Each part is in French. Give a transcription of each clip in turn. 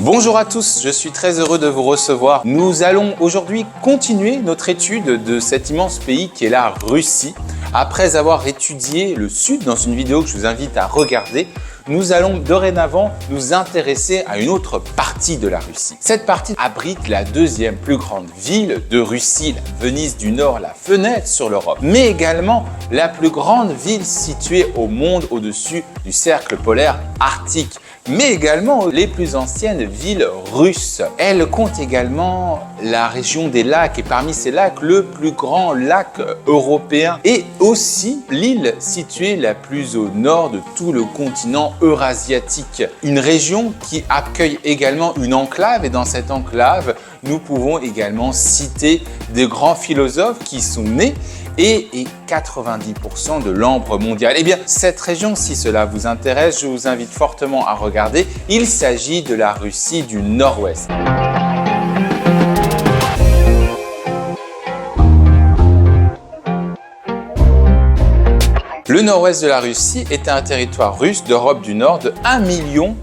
Bonjour à tous, je suis très heureux de vous recevoir. Nous allons aujourd'hui continuer notre étude de cet immense pays qui est la Russie. Après avoir étudié le sud dans une vidéo que je vous invite à regarder, nous allons dorénavant nous intéresser à une autre partie de la Russie. Cette partie abrite la deuxième plus grande ville de Russie, la Venise du Nord, la fenêtre sur l'Europe, mais également la plus grande ville située au monde au-dessus du cercle polaire arctique, mais également les plus anciennes villes russes. Elle compte également la région des lacs et parmi ces lacs, le plus grand lac européen et aussi l'île située la plus au nord de tout le continent eurasiatique. Une région qui accueille également une enclave et dans cette enclave, nous pouvons également citer des grands philosophes qui sont nés et 90% de l'ambre mondial. Eh bien, cette région, si cela vous intéresse, je vous invite fortement à regarder. Il s'agit de la Russie du Nord-Ouest. Le nord-ouest de la Russie est un territoire russe d'Europe du Nord de 1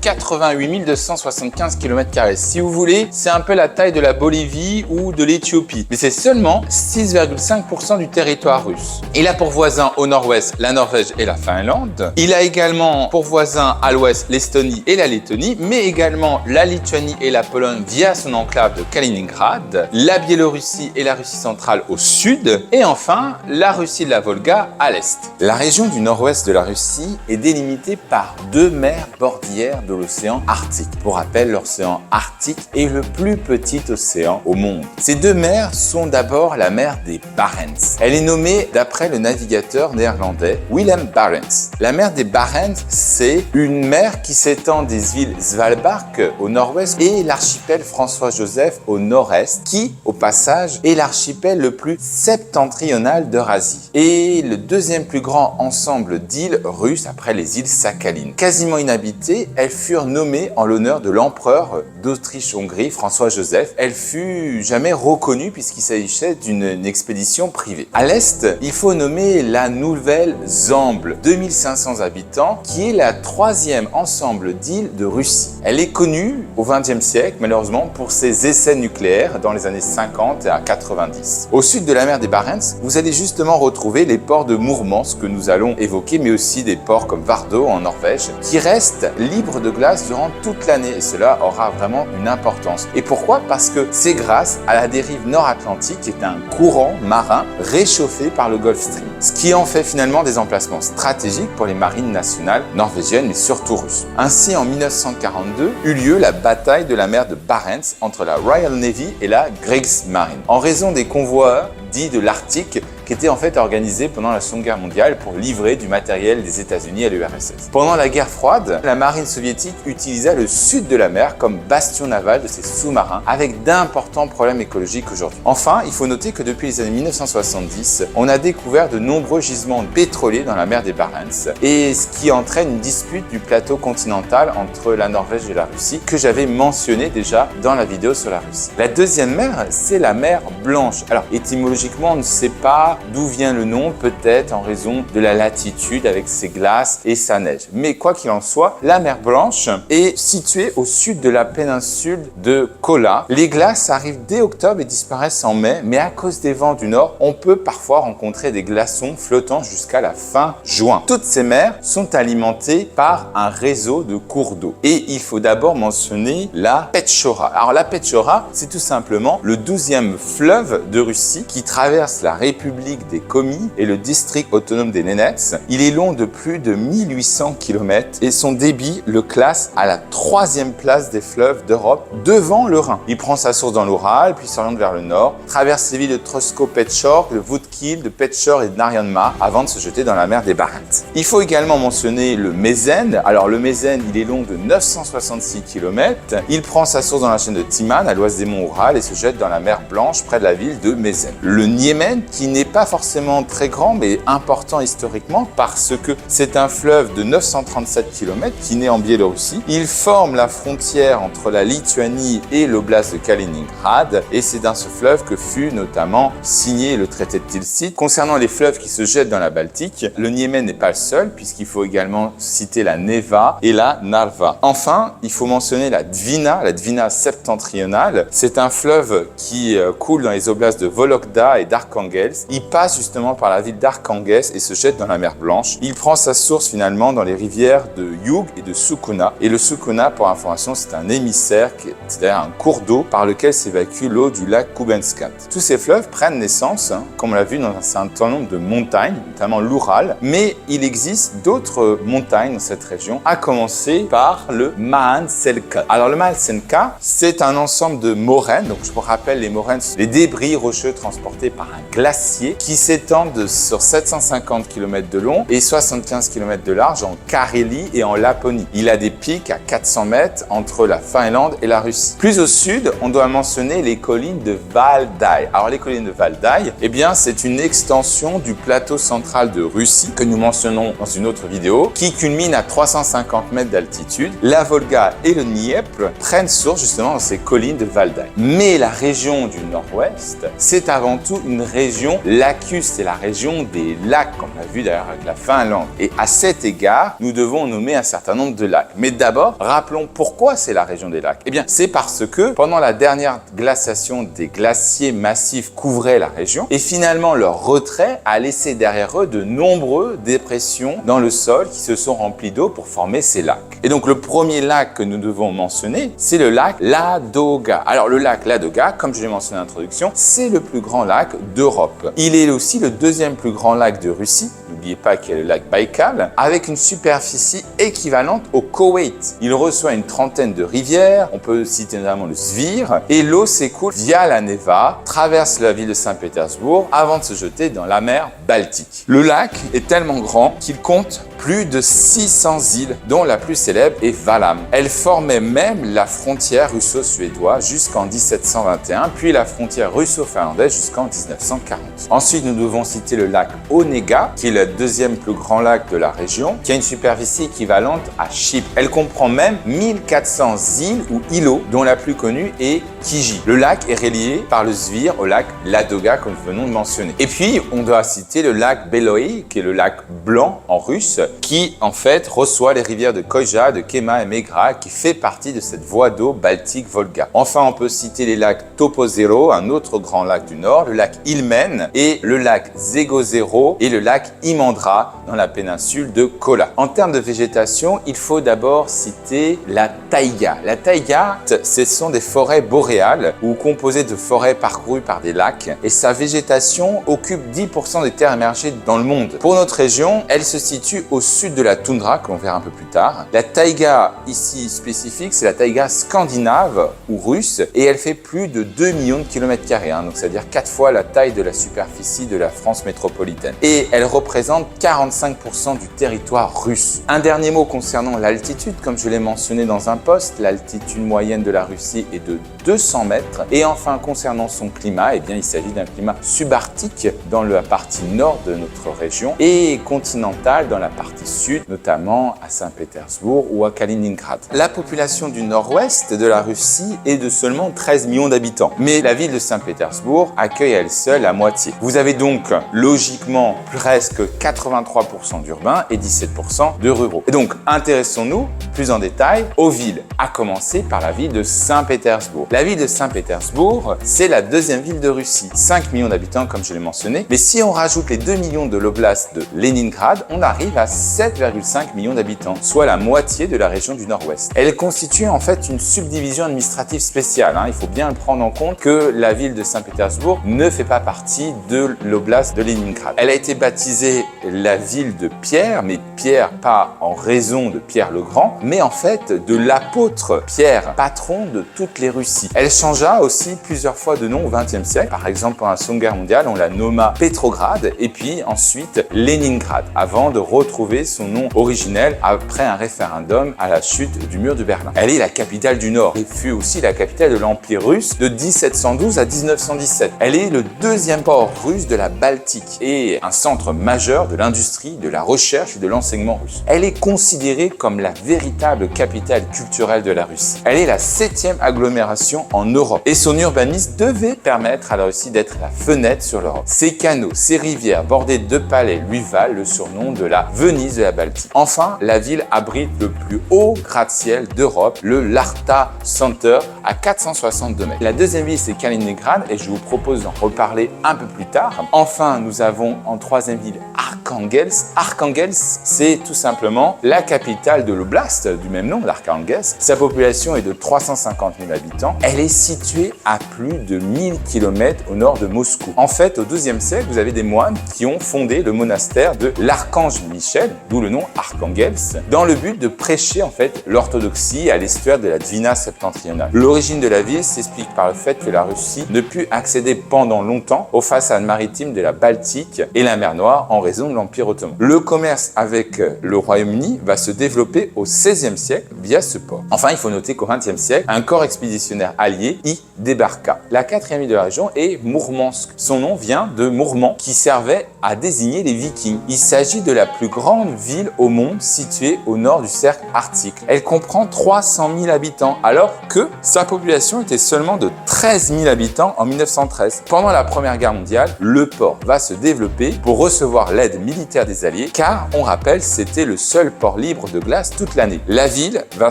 88 275 km². Si vous voulez, c'est un peu la taille de la Bolivie ou de l'Éthiopie. Mais c'est seulement 6,5% du territoire russe. Il a pour voisins au nord-ouest la Norvège et la Finlande. Il a également pour voisins à l'ouest l'Estonie et la Lettonie, mais également la Lituanie et la Pologne via son enclave de Kaliningrad, la Biélorussie et la Russie centrale au sud, et enfin la Russie de la Volga à l'est. La région du nord-ouest de la Russie est délimitée par deux mers bordillères de l'océan Arctique. Pour rappel, l'océan Arctique est le plus petit océan au monde. Ces deux mers sont d'abord la mer des Barents. Elle est nommée d'après le navigateur néerlandais Willem Barents. La mer des Barents, c'est une mer qui s'étend des îles Svalbard au nord-ouest et l'archipel François-Joseph au nord-est, qui, au passage, est l'archipel le plus septentrional d'Eurasie et le deuxième plus grand ensemble d'îles russes après les îles Sakhalines. Quasiment inhabitées, elles furent nommées en l'honneur de l'empereur d'Autriche-Hongrie, François-Joseph. Elle fut jamais reconnue puisqu'il s'agissait d'une expédition privée. À l'est, il faut nommer la Nouvelle-Zamble, 2500 habitants, qui est la troisième ensemble d'îles de Russie. Elle est connue au XXe siècle, malheureusement, pour ses essais nucléaires dans les années 50 à 90. Au sud de la mer des Barents, vous allez justement retrouver les ports de Mourmansk que nous allons évoquer, mais aussi des ports comme Vardø en Norvège, qui restent libres de glace durant toute l'année et cela aura vraiment une importance. Et pourquoi? Parce que c'est grâce à la dérive nord-atlantique qui est un courant marin réchauffé par le Gulf Stream, ce qui en fait finalement des emplacements stratégiques pour les marines nationales norvégiennes mais surtout russes. Ainsi, en 1942, eut lieu la bataille de la mer de Barents entre la Royal Navy et la Kriegsmarine. En raison des convois dits de l'Arctique, qui était en fait organisé pendant la Seconde Guerre mondiale pour livrer du matériel des États-Unis à l'URSS. Pendant la guerre froide, la marine soviétique utilisa le sud de la mer comme bastion naval de ses sous-marins avec d'importants problèmes écologiques aujourd'hui. Enfin, il faut noter que depuis les années 1970, on a découvert de nombreux gisements pétroliers dans la mer des Barents et ce qui entraîne une dispute du plateau continental entre la Norvège et la Russie que j'avais mentionné déjà dans la vidéo sur la Russie. La deuxième mer, c'est la mer Blanche. Alors, étymologiquement, on ne sait pas d'où vient le nom, peut-être en raison de la latitude avec ses glaces et sa neige. Mais quoi qu'il en soit, la mer Blanche est située au sud de la péninsule de Kola. Les glaces arrivent dès octobre et disparaissent en mai, mais à cause des vents du nord, on peut parfois rencontrer des glaçons flottant jusqu'à la fin juin. Toutes ces mers sont alimentées par un réseau de cours d'eau. Et il faut d'abord mentionner la Petchora. Alors la Petchora, c'est tout simplement le 12e fleuve de Russie qui traverse la République des Komi et le district autonome des Nenets. Il est long de plus de 1800 km et son débit le classe à la 3e place des fleuves d'Europe devant le Rhin. Il prend sa source dans l'Oural, puis s'oriente vers le nord, traverse les villes de Trosko-Petchor, de Voudkil, de Petchor et de Naryanmar avant de se jeter dans la mer des Barents. Il faut également mentionner le Mézen. Alors le Mézen, il est long de 966 km. Il prend sa source dans la chaîne de Timan à l'ouest des monts Oural et se jette dans la mer Blanche près de la ville de Mézen. Le Niémen, qui n'est pas pas forcément très grand, mais important historiquement parce que c'est un fleuve de 937 km qui naît en Biélorussie. Il forme la frontière entre la Lituanie et l'oblast de Kaliningrad et c'est dans ce fleuve que fut notamment signé le traité de Tilsit. Concernant les fleuves qui se jettent dans la Baltique, le Niémen n'est pas le seul puisqu'il faut également citer la Neva et la Narva. Enfin, il faut mentionner la Dvina septentrionale. C'est un fleuve qui coule dans les oblasts de Vologda et d'Arkhangelsk. Il passe justement par la ville d'Arkhangelsk et se jette dans la mer Blanche. Il prend sa source finalement dans les rivières de Youg et de Sukuna. Et le Sukuna, pour information, c'est un émissaire, c'est-à-dire un cours d'eau par lequel s'évacue l'eau du lac Kubenskat. Tous ces fleuves prennent naissance, comme on l'a vu, dans un certain nombre de montagnes, notamment l'Oural, mais il existe d'autres montagnes dans cette région, à commencer par le Mahan-Selka. Alors le Mahan-Selka, c'est un ensemble de moraines, donc je vous rappelle, les moraines, les débris rocheux transportés par un glacier qui s'étendent sur 750 km de long et 75 km de large en Carélie et en Laponie. Il a des pics à 400 mètres entre la Finlande et la Russie. Plus au sud, on doit mentionner les collines de Valdai. Alors les collines de Valdai, eh bien c'est une extension du plateau central de Russie que nous mentionnons dans une autre vidéo qui culmine à 350 mètres d'altitude. La Volga et le Dniepr prennent source justement dans ces collines de Valdai. Mais la région du nord-ouest, c'est avant tout une région lacustre, c'est la région des lacs, comme on l'a vu d'ailleurs avec la Finlande. Et à cet égard, nous devons nommer un certain nombre de lacs. Mais d'abord, rappelons pourquoi c'est la région des lacs. Eh bien, c'est parce que pendant la dernière glaciation, des glaciers massifs couvraient la région et finalement leur retrait a laissé derrière eux de nombreuses dépressions dans le sol qui se sont remplies d'eau pour former ces lacs. Et donc le premier lac que nous devons mentionner, c'est le lac Ladoga. Alors le lac Ladoga, comme je l'ai mentionné en introduction, c'est le plus grand lac d'Europe. Il est aussi le deuxième plus grand lac de Russie. N'oubliez pas qu'il y a le lac Baïkal, avec une superficie équivalente au Koweït. Il reçoit une trentaine de rivières, on peut citer notamment le Svir, et l'eau s'écoule via la Neva, traverse la ville de Saint-Pétersbourg avant de se jeter dans la mer Baltique. Le lac est tellement grand qu'il compte plus de 600 îles, dont la plus célèbre est Valam. Elle formait même la frontière russo-suédoise jusqu'en 1721, puis la frontière russo-finlandaise jusqu'en 1940. Ensuite, nous devons citer le lac Onega, qui est le deuxième plus grand lac de la région, qui a une superficie équivalente à Chypre. Elle comprend même 1400 îles ou îlots, dont la plus connue est Kiji. Le lac est relié par le Svir au lac Ladoga, comme nous venons de mentionner. Et puis, on doit citer le lac Beloi, qui est le lac blanc en russe, qui en fait reçoit les rivières de Koija, de Kema et Megra, qui fait partie de cette voie d'eau Baltique-Volga. Enfin, on peut citer les lacs Topozero, un autre grand lac du nord, le lac Ilmen et le lac Zegozero et le lac Imandra dans la péninsule de Kola. En termes de végétation, il faut d'abord citer la taïga. La taïga, ce sont des forêts boréales ou composées de forêts parcourues par des lacs et sa végétation occupe 10% des terres émergées dans le monde. Pour notre région, elle se situe au sud de la toundra, qu'on verra un peu plus tard. La taïga ici spécifique, c'est la taïga scandinave ou russe et elle fait plus de 2 millions de kilomètres carrés, donc c'est-à-dire 4 fois la taille de la superficie de la France métropolitaine. Et elle représente 45% du territoire russe. Un dernier mot concernant l'altitude, comme je l'ai mentionné dans un post, l'altitude moyenne de la Russie est de 200 mètres. Et enfin, concernant son climat, eh bien, il s'agit d'un climat subarctique dans la partie nord de notre région et continental dans la partie sud, notamment à Saint-Pétersbourg ou à Kaliningrad. La population du nord-ouest de la Russie est de seulement 13 millions d'habitants. Mais la ville de Saint-Pétersbourg accueille à elle seule la moitié. Vous avez donc logiquement presque 83% d'urbains et 17% de ruraux. Et donc, intéressons-nous plus en détail aux villes, à commencer par la ville de Saint-Pétersbourg. La ville de Saint-Pétersbourg, c'est la deuxième ville de Russie. 5 millions d'habitants, comme je l'ai mentionné. Mais si on rajoute les 2 millions de l'oblast de Leningrad, on arrive à 7,5 millions d'habitants, soit la moitié de la région du Nord-Ouest. Elle constitue en fait une subdivision administrative spéciale. Il faut bien prendre en compte que la ville de Saint-Pétersbourg ne fait pas partie de l'oblast de Leningrad. Elle a été baptisée la ville de Pierre, mais Pierre pas en raison de Pierre le Grand, mais en fait de l'apôtre Pierre, patron de toutes les Russies. Elle changea aussi plusieurs fois de nom au XXe siècle. Par exemple, pendant la Seconde Guerre mondiale, on la nomma Petrograd et puis ensuite Leningrad, avant de retrouver son nom originel après un référendum à la chute du mur de Berlin. Elle est la capitale du Nord et fut aussi la capitale de l'Empire russe de 1712 à 1917. Elle est le deuxième port russe de la Baltique et un centre majeur de l'industrie, de la recherche et de l'enseignement russe. Elle est considérée comme la véritable capitale culturelle de la Russie. Elle est la 7e agglomération en Europe et son urbanisme devait permettre à la Russie d'être la fenêtre sur l'Europe. Ses canaux, ses rivières bordées de palais lui valent le surnom de la Venise de la Baltique. Enfin, la ville abrite le plus haut gratte-ciel d'Europe, le Larta Center, à 462 mètres. La deuxième ville, c'est Kaliningrad et je vous propose d'en reparler un peu plus tard. Enfin, nous avons en troisième ville Arkhangelsk. Arkhangelsk, c'est tout simplement la capitale de l'oblast du même nom, l'Arkhangelsk. Sa population est de 350 000 habitants. Elle est située à plus de 1000 km au nord de Moscou. En fait, au XIIe siècle, vous avez des moines qui ont fondé le monastère de l'Archange Michel, d'où le nom Arkhangelsk, dans le but de prêcher en fait l'orthodoxie à l'estuaire de la Dvina septentrionale. L'origine de la ville s'explique par le fait que la Russie ne put accéder pendant longtemps aux façades maritimes de la Baltique et la mer Noire en raison de l'Empire ottoman. Le commerce avec le Royaume-Uni va se développer au XVIe siècle via ce port. Enfin, il faut noter qu'au XXe siècle, un corps expéditionnaire allié y débarqua. La quatrième ville de la région est Mourmansk. Son nom vient de Mourman, qui servait à désigner les Vikings. Il s'agit de la plus grande ville au monde située au nord du cercle arctique. Elle comprend 300 000 habitants, alors que sa population était seulement de 13 000 habitants en 1913. Pendant la Première Guerre mondiale, le port va se développer pour recevoir l'aide militaire des Alliés, car, on rappelle, c'était le seul port libre de glace toute l'année. La ville va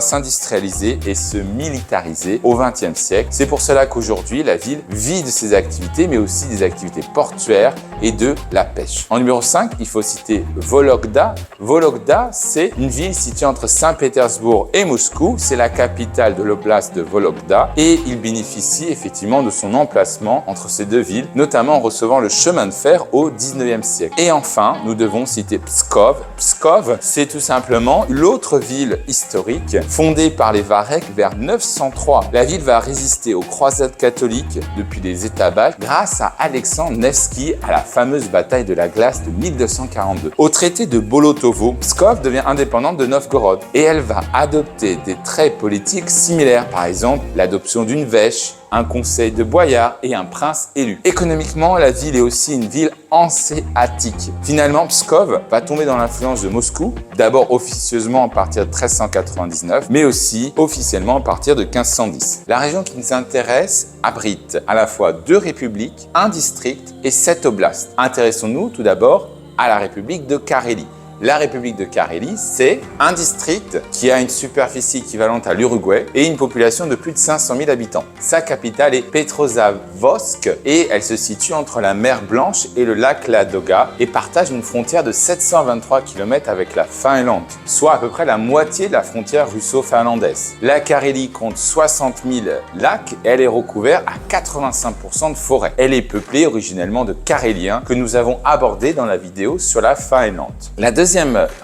s'industrialiser et se militariser au XXe siècle. C'est pour cela qu'aujourd'hui, la ville vit de ses activités, mais aussi des activités portuaires et de la pêche. En numéro 5, il faut citer Vologda. Vologda, c'est une ville située entre Saint-Pétersbourg et Moscou. C'est la capitale de l'oblast de Vologda et il bénéficie effectivement de son emplacement entre ces deux villes, notamment en recevant le chemin de fer au 19e siècle. Et enfin, nous devons citer Pskov. Pskov, c'est tout simplement l'autre ville historique fondée par les Varecs vers 903. La ville va résister aux croisades catholiques depuis les États baltes grâce à Alexandre Nevski à la fameuse bataille de la glace de 1242. Au traité de Bolotovo, Pskov devient indépendante de Novgorod et elle va adopter des traits politiques similaires, par exemple l'adoption d'une vêche, un conseil de boyards et un prince élu. Économiquement, la ville est aussi une ville hanséatique. Finalement, Pskov va tomber dans l'influence de Moscou, d'abord officieusement à partir de 1399, mais aussi officiellement à partir de 1510. La région qui nous intéresse abrite à la fois 2 républiques, 1 district et 7 oblasts. Intéressons-nous tout d'abord à la république de Carélie. La République de Carélie, c'est un district qui a une superficie équivalente à l'Uruguay et une population de plus de 500 000 habitants. Sa capitale est Petrozavodsk et elle se situe entre la mer Blanche et le lac Ladoga et partage une frontière de 723 km avec la Finlande, soit à peu près la moitié de la frontière russo-finlandaise. La Carélie compte 60 000 lacs et elle est recouverte à 85% de forêt. Elle est peuplée originellement de Caréliens que nous avons abordés dans la vidéo sur la Finlande. La deuxième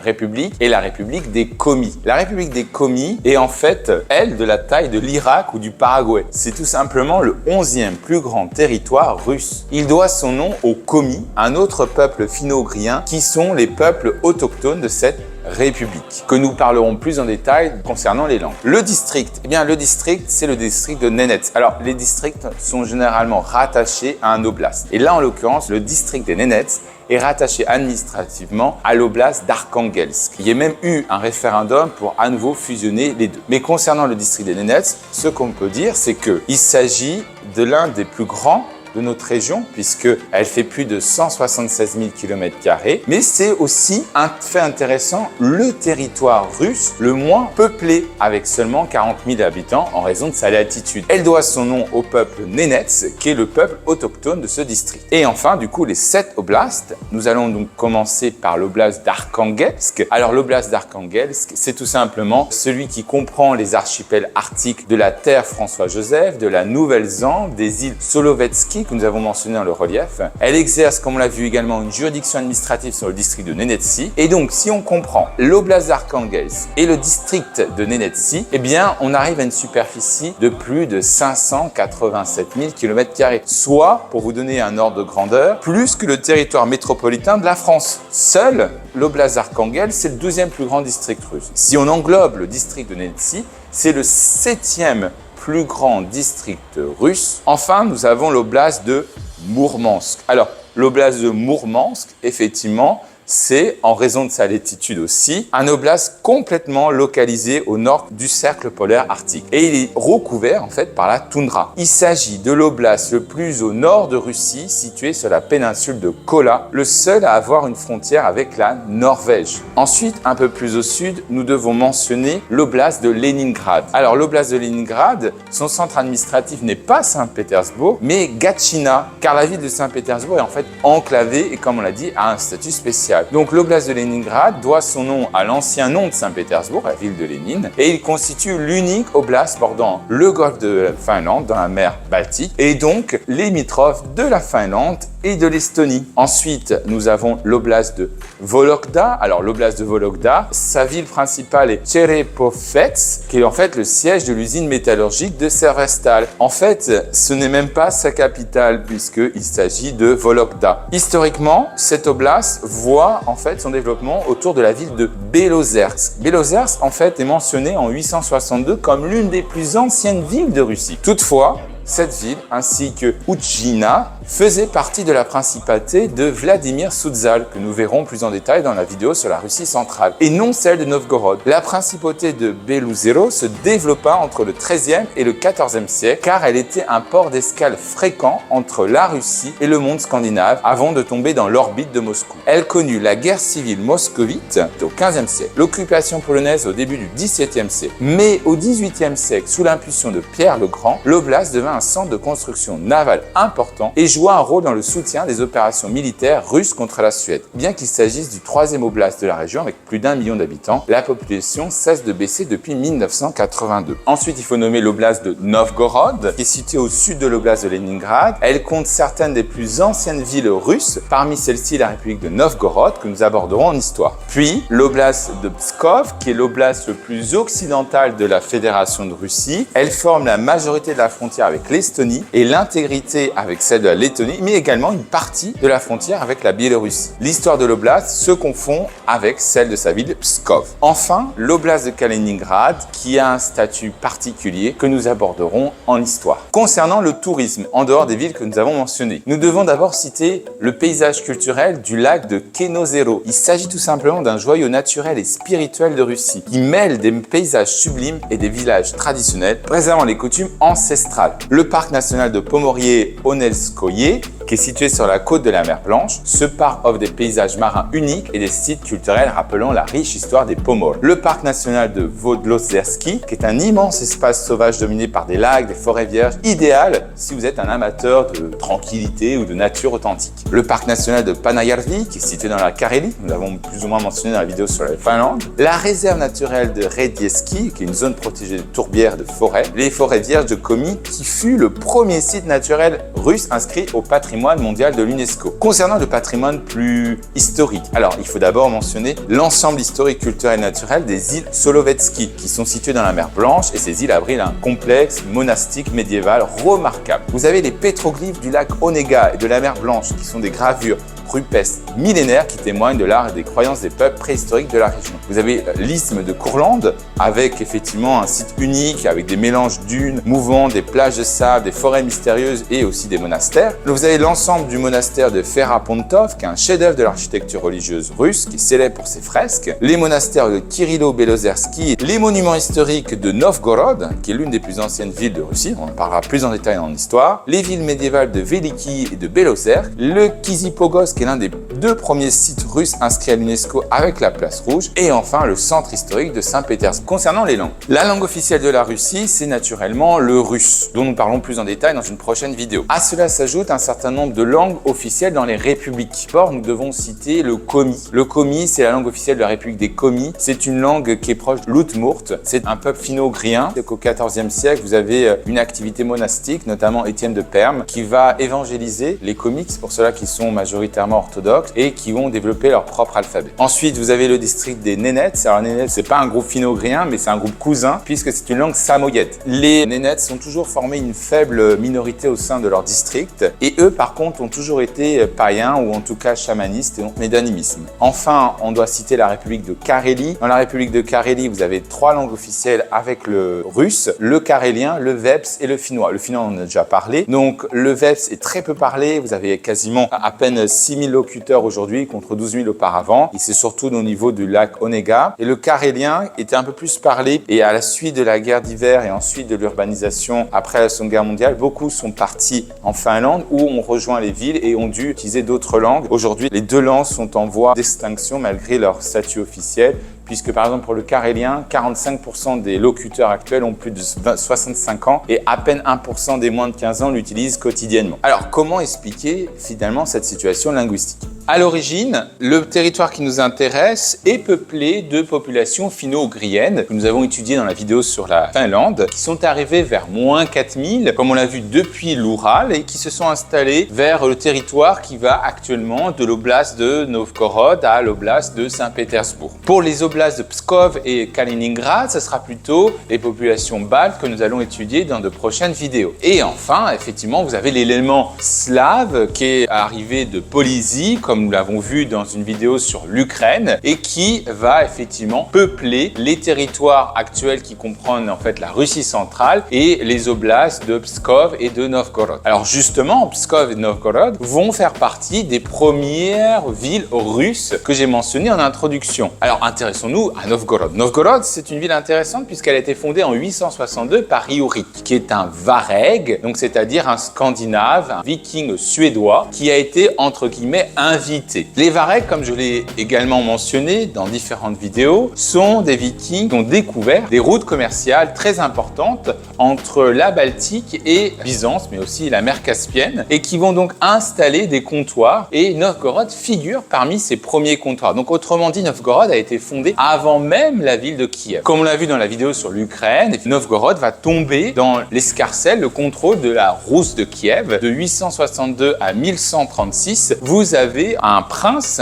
république est la république des Komis. La république des Komis est en fait, elle, de la taille de l'Irak ou du Paraguay. C'est tout simplement le 11e plus grand territoire russe. Il doit son nom aux Komis, un autre peuple finno-ougriens qui sont les peuples autochtones de cette république, que nous parlerons plus en détail concernant les langues. Le district, eh bien le district, c'est le district de Nenets. Alors, les districts sont généralement rattachés à un oblast. Et là, en l'occurrence, le district de Nenets est rattaché administrativement à l'oblast d'Arkhangelsk. Il y a même eu un référendum pour à nouveau fusionner les deux. Mais concernant le district de Nenets, ce qu'on peut dire, c'est qu'il s'agit de l'un des plus grands de notre région, puisqu'elle fait plus de 176 000 km², mais c'est aussi un fait intéressant, le territoire russe le moins peuplé, avec seulement 40 000 habitants en raison de sa latitude. Elle doit son nom au peuple Nenets, qui est le peuple autochtone de ce district. Et enfin, du coup, les 7 oblasts. Nous allons donc commencer par l'oblast d'Arkhangelsk. Alors, l'oblast d'Arkhangelsk, c'est tout simplement celui qui comprend les archipels arctiques de la terre François-Joseph, de la Nouvelle-Zélande, des îles Solovetsky, que nous avons mentionné dans le relief. Elle exerce, comme on l'a vu également, une juridiction administrative sur le district de Nenetsi. Et donc, si on comprend l'oblast d'Arkhangelsk et le district de Nenetsi, eh bien, on arrive à une superficie de plus de 587 000 km², soit, pour vous donner un ordre de grandeur, plus que le territoire métropolitain de la France. Seul l'oblast d'Arkhangelsk, c'est le 12e plus grand district russe. Si on englobe le district de Nenetsi, c'est le 7e plus grand district russe. Enfin, nous avons l'oblast de Mourmansk. Alors, l'oblast de Mourmansk, effectivement, c'est, en raison de sa latitude aussi, un oblast complètement localisé au nord du cercle polaire arctique. Et il est recouvert en fait par la toundra. Il s'agit de l'oblast le plus au nord de Russie, situé sur la péninsule de Kola, le seul à avoir une frontière avec la Norvège. Ensuite, un peu plus au sud, nous devons mentionner l'oblast de Leningrad. Alors l'oblast de Leningrad, son centre administratif n'est pas Saint-Pétersbourg, mais Gatchina, car la ville de Saint-Pétersbourg est en fait enclavée et, comme on l'a dit, a un statut spécial. Donc l'oblast de Leningrad doit son nom à l'ancien nom de Saint-Pétersbourg, la ville de Lénine, et il constitue l'unique oblast bordant le golfe de la Finlande dans la mer Baltique, et donc limitrophe de la Finlande et de l'Estonie. Ensuite, nous avons l'oblast de Vologda. Alors l'oblast de Vologda, sa ville principale est Tcherepovets, qui est en fait le siège de l'usine métallurgique de Severstal. En fait, ce n'est même pas sa capitale, puisqu'il s'agit de Vologda. Historiquement, cette oblast voit en fait son développement autour de la ville de Belozersk. Belozersk en fait est mentionné en 862 comme l'une des plus anciennes villes de Russie. Toutefois, cette ville, ainsi que Oudjina, faisait partie de la principauté de Vladimir Soudzal, que nous verrons plus en détail dans la vidéo sur la Russie centrale, et non celle de Novgorod. La principauté de Beluzero se développa entre le XIIIe et le XIVe siècle, car elle était un port d'escale fréquent entre la Russie et le monde scandinave, avant de tomber dans l'orbite de Moscou. Elle connut la guerre civile moscovite au XVe siècle, l'occupation polonaise au début du XVIIe siècle, mais au XVIIIe siècle, sous l'impulsion de Pierre le Grand, l'oblast devint un centre de construction navale important et joua un rôle dans le soutien des opérations militaires russes contre la Suède. Bien qu'il s'agisse du 3e oblast de la région avec plus d'1 million d'habitants, la population cesse de baisser depuis 1982. Ensuite, il faut nommer l'oblast de Novgorod, qui est située au sud de l'oblast de Leningrad. Elle compte certaines des plus anciennes villes russes, parmi celles-ci la République de Novgorod, que nous aborderons en histoire. Puis, l'oblast de Pskov, qui est l'oblast le plus occidental de la Fédération de Russie. Elle forme la majorité de la frontière avec l'Estonie et l'intégrité avec celle de la Lettonie, mais également une partie de la frontière avec la Biélorussie. L'histoire de l'oblast se confond avec celle de sa ville Pskov. Enfin, l'oblast de Kaliningrad, qui a un statut particulier que nous aborderons en histoire. Concernant le tourisme, en dehors des villes que nous avons mentionnées, nous devons d'abord citer le paysage culturel du lac de Kenozero. Il s'agit tout simplement d'un joyau naturel et spirituel de Russie, qui mêle des paysages sublimes et des villages traditionnels, préservant les coutumes ancestrales. Le parc national de Pomorie-Onelskoye, qui est situé sur la côte de la mer Blanche. Ce parc offre des paysages marins uniques et des sites culturels rappelant la riche histoire des Pomors. Le parc national de Vodlozerski, qui est un immense espace sauvage dominé par des lacs, des forêts vierges, idéal si vous êtes un amateur de tranquillité ou de nature authentique. Le parc national de Panajärvi, qui est situé dans la Carélie, nous l'avons plus ou moins mentionné dans la vidéo sur la Finlande. La réserve naturelle de Redieski, qui est une zone protégée de tourbières de forêt. Les forêts vierges de Komi, qui fut le premier site naturel russe inscrit au patrimoine mondial de l'UNESCO. Concernant le patrimoine plus historique, alors il faut d'abord mentionner l'ensemble historique, culturel et naturel des îles Solovetsky, qui sont situées dans la mer Blanche, et ces îles abritent un complexe monastique médiéval remarquable. Vous avez les pétroglyphes du lac Onega et de la mer Blanche, qui sont des gravures rupestres millénaires qui témoignent de l'art et des croyances des peuples préhistoriques de la région. Vous avez l'isthme de Courlande, avec effectivement un site unique, avec des mélanges dunes mouvants, des plages de sable, des forêts mystérieuses et aussi des monastères. Vous avez l'ensemble du monastère de Ferapontov, qui est un chef-d'œuvre de l'architecture religieuse russe, qui est célèbre pour ses fresques, les monastères de Kirillo-Belozerski, les monuments historiques de Novgorod, qui est l'une des plus anciennes villes de Russie, on en parlera plus en détail en histoire, les villes médiévales de Veliki et de Belozersk, le Kizipogos, qui est l'un des 2 premiers sites russes inscrits à l'UNESCO avec la place rouge. Et enfin, le centre historique de Saint-Pétersbourg. Concernant les langues, la langue officielle de la Russie, c'est naturellement le russe, dont nous parlons plus en détail dans une prochaine vidéo. À cela s'ajoute un certain nombre de langues officielles dans les républiques. Or, nous devons citer le Komi. Le Komi, c'est la langue officielle de la République des Komis. C'est une langue qui est proche de l'Udmurt. C'est un peuple finno-ugrien. Au XIVe siècle, vous avez une activité monastique, notamment Étienne de Perm, qui va évangéliser les Komis, pour ceux-là qui sont majoritairement orthodoxes et qui vont développer leur propre alphabet. Ensuite, vous avez le district des Nénètes. Alors, Nénètes, c'est pas un groupe finno-ugrien, mais c'est un groupe cousin, puisque c'est une langue samoyède. Les Nénètes sont toujours formés une faible minorité au sein de leur district, et eux, par contre, ont toujours été païens, ou en tout cas chamanistes et d'animisme. Enfin, on doit citer la République de Carélie. Dans la République de Carélie, vous avez 3 langues officielles avec le russe, le carélien, le vepse et le finnois. Le finnois, on en a déjà parlé. Donc, le vepse est très peu parlé. Vous avez quasiment à peine 6 000 locuteurs aujourd'hui contre 12 000 auparavant. Et c'est surtout au niveau du lac Onega. Et le carélien était un peu plus parlé. Et à la suite de la guerre d'hiver et ensuite de l'urbanisation après la Seconde Guerre mondiale, beaucoup sont partis en Finlande où on rejoint les villes et ont dû utiliser d'autres langues. Aujourd'hui, les 2 langues sont en voie d'extinction malgré leur statut officiel, puisque par exemple pour le carélien, 45% des locuteurs actuels ont plus de 65 ans et à peine 1% des moins de 15 ans l'utilisent quotidiennement. Alors comment expliquer finalement cette situation linguistique ? À l'origine, le territoire qui nous intéresse est peuplé de populations finno-ougriennes que nous avons étudiées dans la vidéo sur la Finlande, qui sont arrivées vers moins 4000, comme on l'a vu depuis l'Oural, et qui se sont installées vers le territoire qui va actuellement de l'oblast de Novgorod à l'oblast de Saint-Pétersbourg. Pour les oblasts de Pskov et Kaliningrad, ce sera plutôt les populations baltes que nous allons étudier dans de prochaines vidéos. Et enfin, effectivement, vous avez l'élément slave qui est arrivé de Polysie, comme nous l'avons vu dans une vidéo sur l'Ukraine, et qui va effectivement peupler les territoires actuels qui comprennent en fait la Russie centrale et les oblasts de Pskov et de Novgorod. Alors justement, Pskov et Novgorod vont faire partie des premières villes russes que j'ai mentionnées en introduction. Alors intéressons-nous à Novgorod. Novgorod, c'est une ville intéressante puisqu'elle a été fondée en 862 par Iurik, qui est un vareg, donc c'est-à-dire un Scandinave, un viking suédois, qui a été entre guillemets invité. Les Varegs, comme je l'ai également mentionné dans différentes vidéos, sont des vikings qui ont découvert des routes commerciales très importantes entre la Baltique et Byzance, mais aussi la mer Caspienne, et qui vont donc installer des comptoirs, et Novgorod figure parmi ces premiers comptoirs. Donc autrement dit, Novgorod a été fondé avant même la ville de Kiev. Comme on l'a vu dans la vidéo sur l'Ukraine, Novgorod va tomber dans l'escarcelle, le contrôle de la Rousse de Kiev. De 862 à 1136, vous avez un prince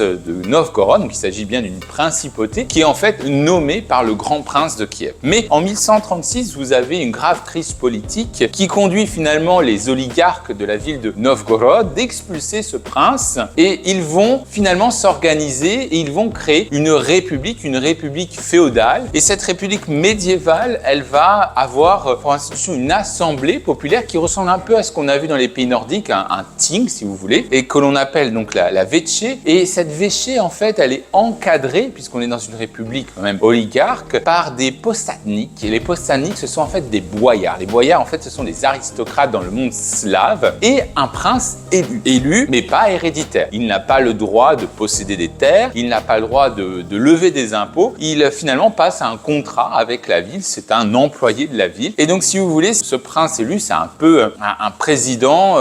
de Novgorod, donc il s'agit bien d'une principauté, qui est en fait nommé par le grand prince de Kiev. Mais en 1136, vous avez une grave crise politique qui conduit finalement les oligarques de la ville de Novgorod d'expulser ce prince, et ils vont finalement s'organiser et ils vont créer une république féodale. Et cette république médiévale, elle va avoir pour institution une assemblée populaire qui ressemble un peu à ce qu'on a vu dans les pays nordiques, un ting si vous voulez, et que l'on appelle donc la Veche. Et cette Veche, en fait, elle est encadrée, puisqu'on est dans une république quand même oligarque, par des possadniks. Et les possadniks, ce sont en fait des boyards. Les boyards, en fait, ce sont des aristocrates dans le monde slave, et un prince élu, mais pas héréditaire. Il n'a pas le droit de posséder des terres, il n'a pas le droit de lever des impôts. Il finalement passe un contrat avec la ville, c'est un employé de la ville. Et donc, si vous voulez, ce prince élu, c'est un peu un président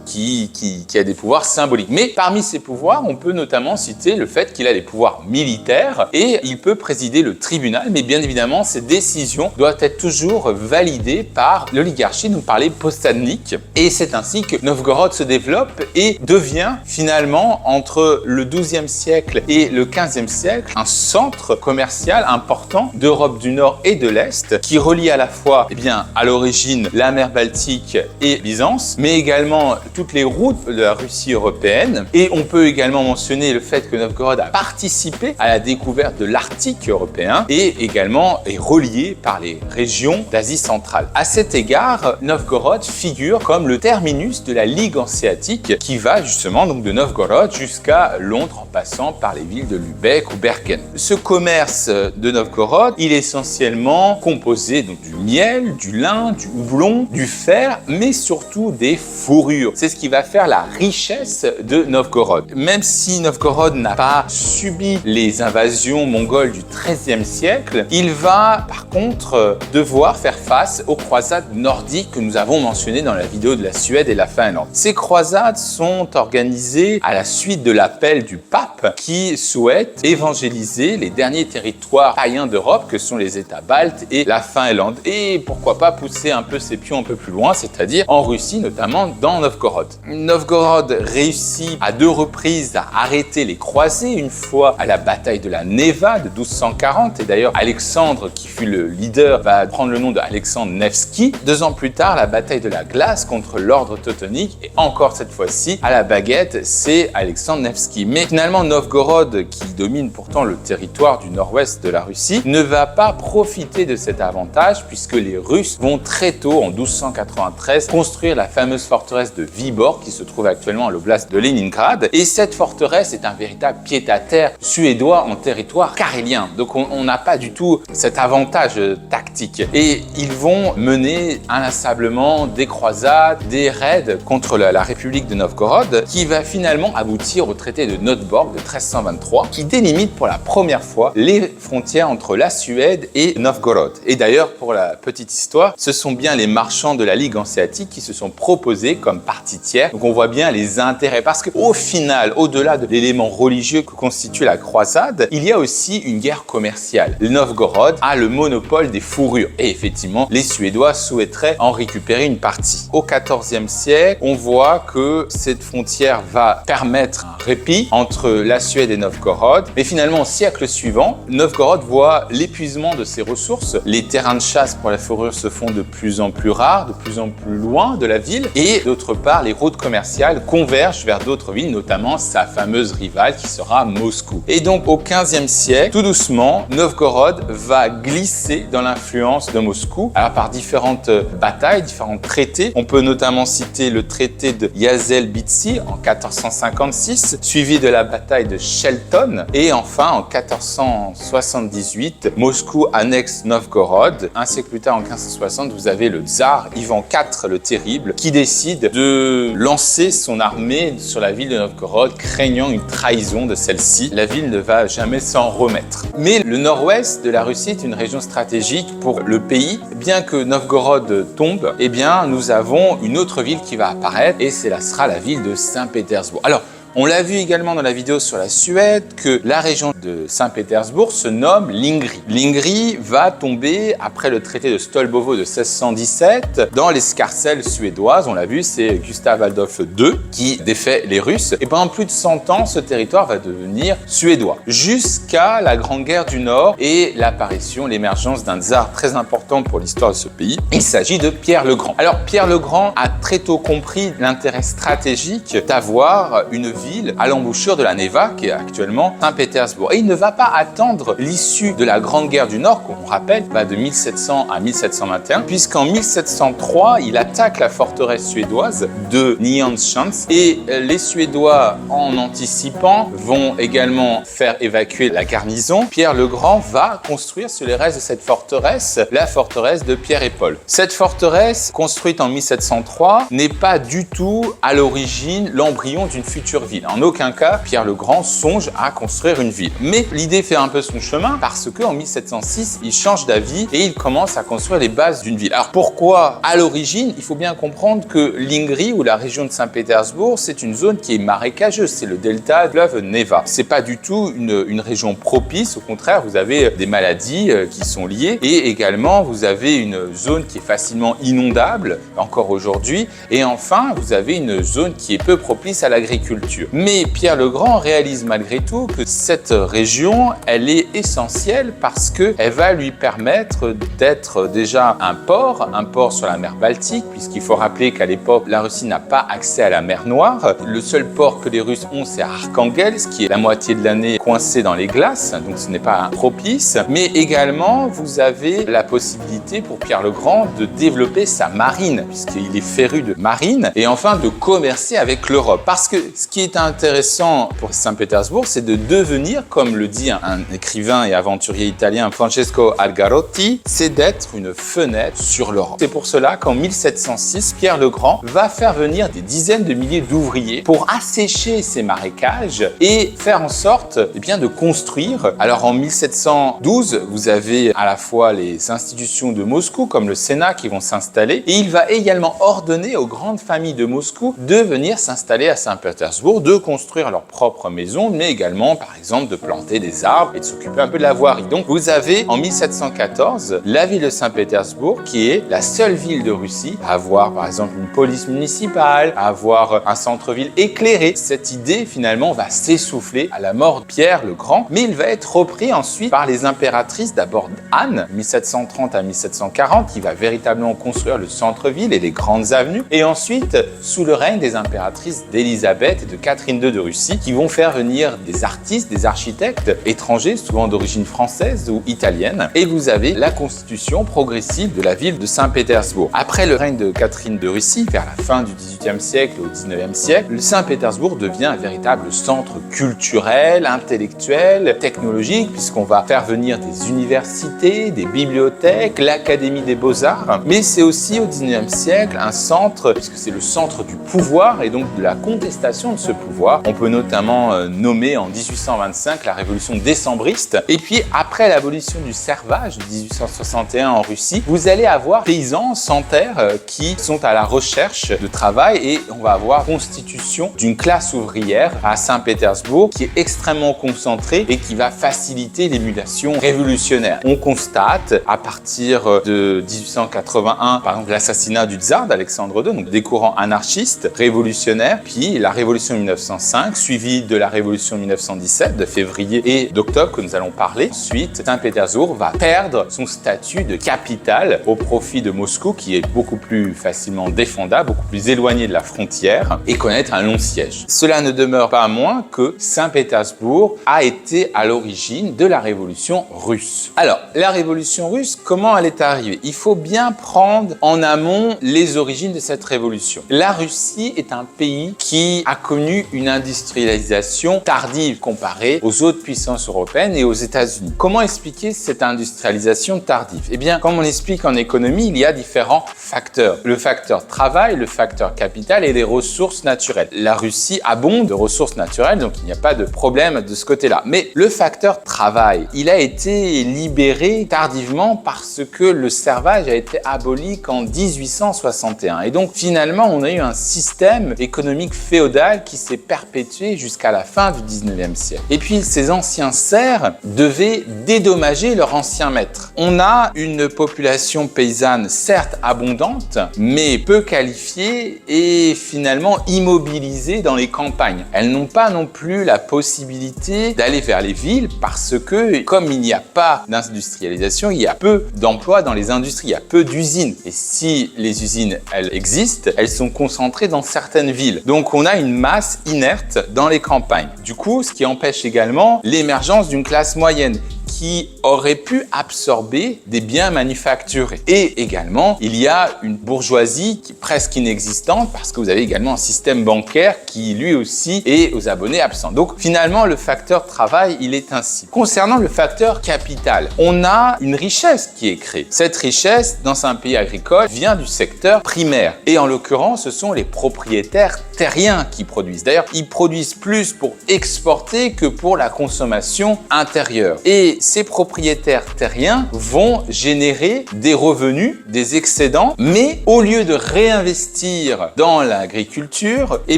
qui a des pouvoirs symboliques. Mais parmi ces pouvoirs, on peut notamment citer le fait qu'il a des pouvoirs militaires et il peut présider le tribunal, mais bien évidemment, ces décisions doivent être toujours validées par l'oligarchie, donc par les possadniks. Et c'est ainsi que Novgorod se développe et devient finalement, entre le XIIe siècle et le XVe siècle, un centre commercial important d'Europe du Nord et de l'Est qui relie à la fois, à l'origine, la mer Baltique et Byzance, mais également toutes les routes de la Russie européenne. Et on peut également mentionner le fait que Novgorod a participé à la découverte de l'Arctique européen et également est relié par les régions d'Asie centrale. À cet égard, Novgorod figure comme le terminus de la Ligue hanséatique qui va justement donc de Novgorod jusqu'à Londres en passant par les villes de Lübeck ou Bergen. Ce commerce de Novgorod, il est essentiellement composé donc du miel, du lin, du houblon, du fer, mais surtout des fourrures. C'est ce qui va faire la richesse de de Novgorod. Même si Novgorod n'a pas subi les invasions mongoles du XIIIe siècle, il va par contre devoir faire face aux croisades nordiques que nous avons mentionnées dans la vidéo de la Suède et la Finlande. Ces croisades sont organisées à la suite de l'appel du pape qui souhaite évangéliser les derniers territoires païens d'Europe que sont les États baltes et la Finlande. Et pourquoi pas pousser un peu ses pions un peu plus loin, c'est-à-dire en Russie, notamment dans Novgorod. Novgorod réussit à 2 reprises à arrêter les croisés, une fois à la bataille de la Neva de 1240, et d'ailleurs Alexandre, qui fut le leader, va prendre le nom de Alexandre Nevski. 2 ans plus tard, la bataille de la Glace contre l'ordre teutonique, et encore cette fois-ci, à la baguette, c'est Alexandre Nevski. Mais finalement, Novgorod, qui domine pourtant le territoire du nord-ouest de la Russie, ne va pas profiter de cet avantage, puisque les Russes vont très tôt, en 1293, construire la fameuse forteresse de Vyborg, qui se trouve actuellement à l'oblast de Leningrad. Et cette forteresse est un véritable pied-à-terre suédois en territoire carélien. Donc on n'a pas du tout cet avantage tactique. Et ils vont mener inlassablement des croisades, des raids contre la République de Novgorod, qui va finalement aboutir au traité de Nöteborg de 1323, qui délimite pour la première fois les frontières entre la Suède et Novgorod. Et d'ailleurs, pour la petite histoire, ce sont bien les marchands de la Ligue hanséatique qui se sont proposés comme partie tiers. Donc on voit bien les intérêts, parce qu'au final, au-delà de l'élément religieux que constitue la croisade, il y a aussi une guerre commerciale. Le Novgorod a le monopole des fourrures et effectivement, les Suédois souhaiteraient en récupérer une partie. Au XIVe siècle, on voit que cette frontière va permettre un répit entre la Suède et Novgorod, mais finalement, au siècle suivant, Novgorod voit l'épuisement de ses ressources. Les terrains de chasse pour la fourrure se font de plus en plus rares, de plus en plus loin de la ville, et d'autre part, les routes commerciales convergent vers d'autres villes, notamment sa fameuse rivale qui sera Moscou. Et donc au XVe siècle, tout doucement, Novgorod va glisser dans l'influence de Moscou, alors par différentes batailles, différents traités. On peut notamment citer le traité de Yazel-Bitsi en 1456, suivi de la bataille de Shelton, et enfin en 1478, Moscou annexe Novgorod. Un siècle plus tard, en 1560, vous avez le tsar Ivan IV le Terrible qui décide de lancer son armée sur la ville de Novgorod, craignant une trahison de celle-ci. La ville ne va jamais s'en remettre. Mais le nord-ouest de la Russie est une région stratégique pour le pays. Bien que Novgorod tombe, eh bien, nous avons une autre ville qui va apparaître et sera la ville de Saint-Pétersbourg. Alors, on l'a vu également dans la vidéo sur la Suède que la région de Saint-Pétersbourg se nomme l'Ingrie. L'Ingrie va tomber après le traité de Stolbovo de 1617 dans l'escarcelle suédoise. On l'a vu, c'est Gustav Adolphe II qui défait les Russes. Et pendant plus de 100 ans, ce territoire va devenir suédois. Jusqu'à la Grande Guerre du Nord et l'apparition, l'émergence d'un tsar très important pour l'histoire de ce pays. Il s'agit de Pierre le Grand. Alors Pierre le Grand a très tôt compris l'intérêt stratégique d'avoir une ville à l'embouchure de la Neva, qui est actuellement Saint-Pétersbourg. Et il ne va pas attendre l'issue de la Grande Guerre du Nord, qu'on rappelle, va de 1700 à 1721, puisqu'en 1703, il attaque la forteresse suédoise de Nyenskans. Et les Suédois, en anticipant, vont également faire évacuer la garnison. Pierre le Grand va construire sur les restes de cette forteresse, la forteresse de Pierre et Paul. Cette forteresse, construite en 1703, n'est pas du tout à l'origine l'embryon d'une future ville. En aucun cas, Pierre le Grand songe à construire une ville. Mais l'idée fait un peu son chemin parce qu'en 1706, il change d'avis et il commence à construire les bases d'une ville. Alors pourquoi à l'origine? Il faut bien comprendre que l'Ingrie ou la région de Saint-Pétersbourg, c'est une zone qui est marécageuse. C'est le delta du fleuve Neva. C'est pas du tout une région propice. Au contraire, vous avez des maladies qui sont liées et également vous avez une zone qui est facilement inondable encore aujourd'hui. Et enfin, vous avez une zone qui est peu propice à l'agriculture. Mais Pierre le Grand réalise malgré tout que cette région, elle est essentielle parce qu'elle va lui permettre d'être déjà un port sur la mer Baltique, puisqu'il faut rappeler qu'à l'époque, la Russie n'a pas accès à la mer Noire. Le seul port que les Russes ont, c'est Arkhangelsk, qui est la moitié de l'année coincé dans les glaces, donc ce n'est pas propice. Mais également, vous avez la possibilité pour Pierre le Grand de développer sa marine, puisqu'il est féru de marine, et enfin de commercer avec l'Europe. Parce que ce qui est intéressant pour Saint-Pétersbourg, c'est de devenir, comme le dit un écrivain et aventurier italien, Francesco Algarotti, c'est d'être une fenêtre sur l'Europe. C'est pour cela qu'en 1700, 1706, Pierre le Grand va faire venir des dizaines de milliers d'ouvriers pour assécher ces marécages et faire en sorte de construire. Alors en 1712, vous avez à la fois les institutions de Moscou comme le Sénat qui vont s'installer et il va également ordonner aux grandes familles de Moscou de venir s'installer à Saint-Pétersbourg, de construire leur propre maison, mais également par exemple de planter des arbres et de s'occuper un peu de la voirie. Donc vous avez en 1714 la ville de Saint-Pétersbourg qui est la seule ville de Russie à avoir par exemple une police municipale, à avoir un centre-ville éclairé. Cette idée finalement va s'essouffler à la mort de Pierre le Grand, mais il va être repris ensuite par les impératrices, d'abord Anne, 1730 à 1740, qui va véritablement construire le centre-ville et les grandes avenues, et ensuite sous le règne des impératrices d'Élisabeth et de Catherine II de Russie, qui vont faire venir des artistes, des architectes étrangers, souvent d'origine française ou italienne, et vous avez la constitution progressive de la ville de Saint-Pétersbourg. Après le règne de Catherine de Russie, vers la fin du XVIIIe siècle au XIXe siècle, Saint-Pétersbourg devient un véritable centre culturel, intellectuel, technologique, puisqu'on va faire venir des universités, des bibliothèques, l'Académie des Beaux-Arts, mais c'est aussi au XIXe siècle un centre, puisque c'est le centre du pouvoir et donc de la contestation de ce pouvoir. On peut notamment nommer en 1825 la révolution décembriste, et puis après l'abolition du servage de 1861 en Russie, vous allez avoir paysans sans terre qui sont à la recherche de travail et on va avoir constitution d'une classe ouvrière à Saint-Pétersbourg qui est extrêmement concentrée et qui va faciliter l'émulation révolutionnaire. On constate à partir de 1881, par exemple, l'assassinat du tsar d'Alexandre II, donc des courants anarchistes, révolutionnaires, puis la révolution 1905, suivie de la révolution 1917, de février et d'octobre que nous allons parler. Ensuite, Saint-Pétersbourg va perdre son statut de capitale au profit de Moscou, qui est beaucoup plus facilement défendable, beaucoup plus éloigné de la frontière, et connaître un long siège. Cela ne demeure pas moins que Saint-Pétersbourg a été à l'origine de la révolution russe. Alors, la révolution russe, comment elle est arrivée? Il faut bien prendre en amont les origines de cette révolution. La Russie est un pays qui a connu une industrialisation tardive comparée aux autres puissances européennes et aux États-Unis. Comment expliquer cette industrialisation tardive? Eh bien, comme on l'explique en économie, il y a différents facteurs. Le facteur travail, le facteur capital et les ressources naturelles. La Russie abonde de ressources naturelles, donc il n'y a pas de problème de ce côté-là. Mais le facteur travail, il a été libéré tardivement parce que le servage a été aboli qu'en 1861. Et donc finalement, on a eu un système économique féodal qui s'est perpétué jusqu'à la fin du 19e siècle. Et puis ces anciens serfs devaient dédommager leur ancien maître. On a une population paysanne certes abondante, mais peu qualifiée et finalement immobilisée dans les campagnes. Elles n'ont pas non plus la possibilité d'aller vers les villes parce que comme il n'y a pas d'industrialisation, il y a peu d'emplois dans les industries, il y a peu d'usines. Et si les usines, elles existent, elles sont concentrées dans certaines villes. Donc on a une masse inerte dans les campagnes. Du coup, ce qui empêche également l'émergence d'une classe moyenne qui aurait pu absorber des biens manufacturés. Et également, il y a une bourgeoisie qui est presque inexistante parce que vous avez également un système bancaire qui lui aussi est aux abonnés absents. Donc finalement, le facteur travail, il est ainsi. Concernant le facteur capital, on a une richesse qui est créée. Cette richesse, dans un pays agricole, vient du secteur primaire. Et en l'occurrence, ce sont les propriétaires terriens qui produisent. D'ailleurs, ils produisent plus pour exporter que pour la consommation intérieure. Et ces propriétaires terriens vont générer des revenus, des excédents, mais au lieu de réinvestir dans l'agriculture, eh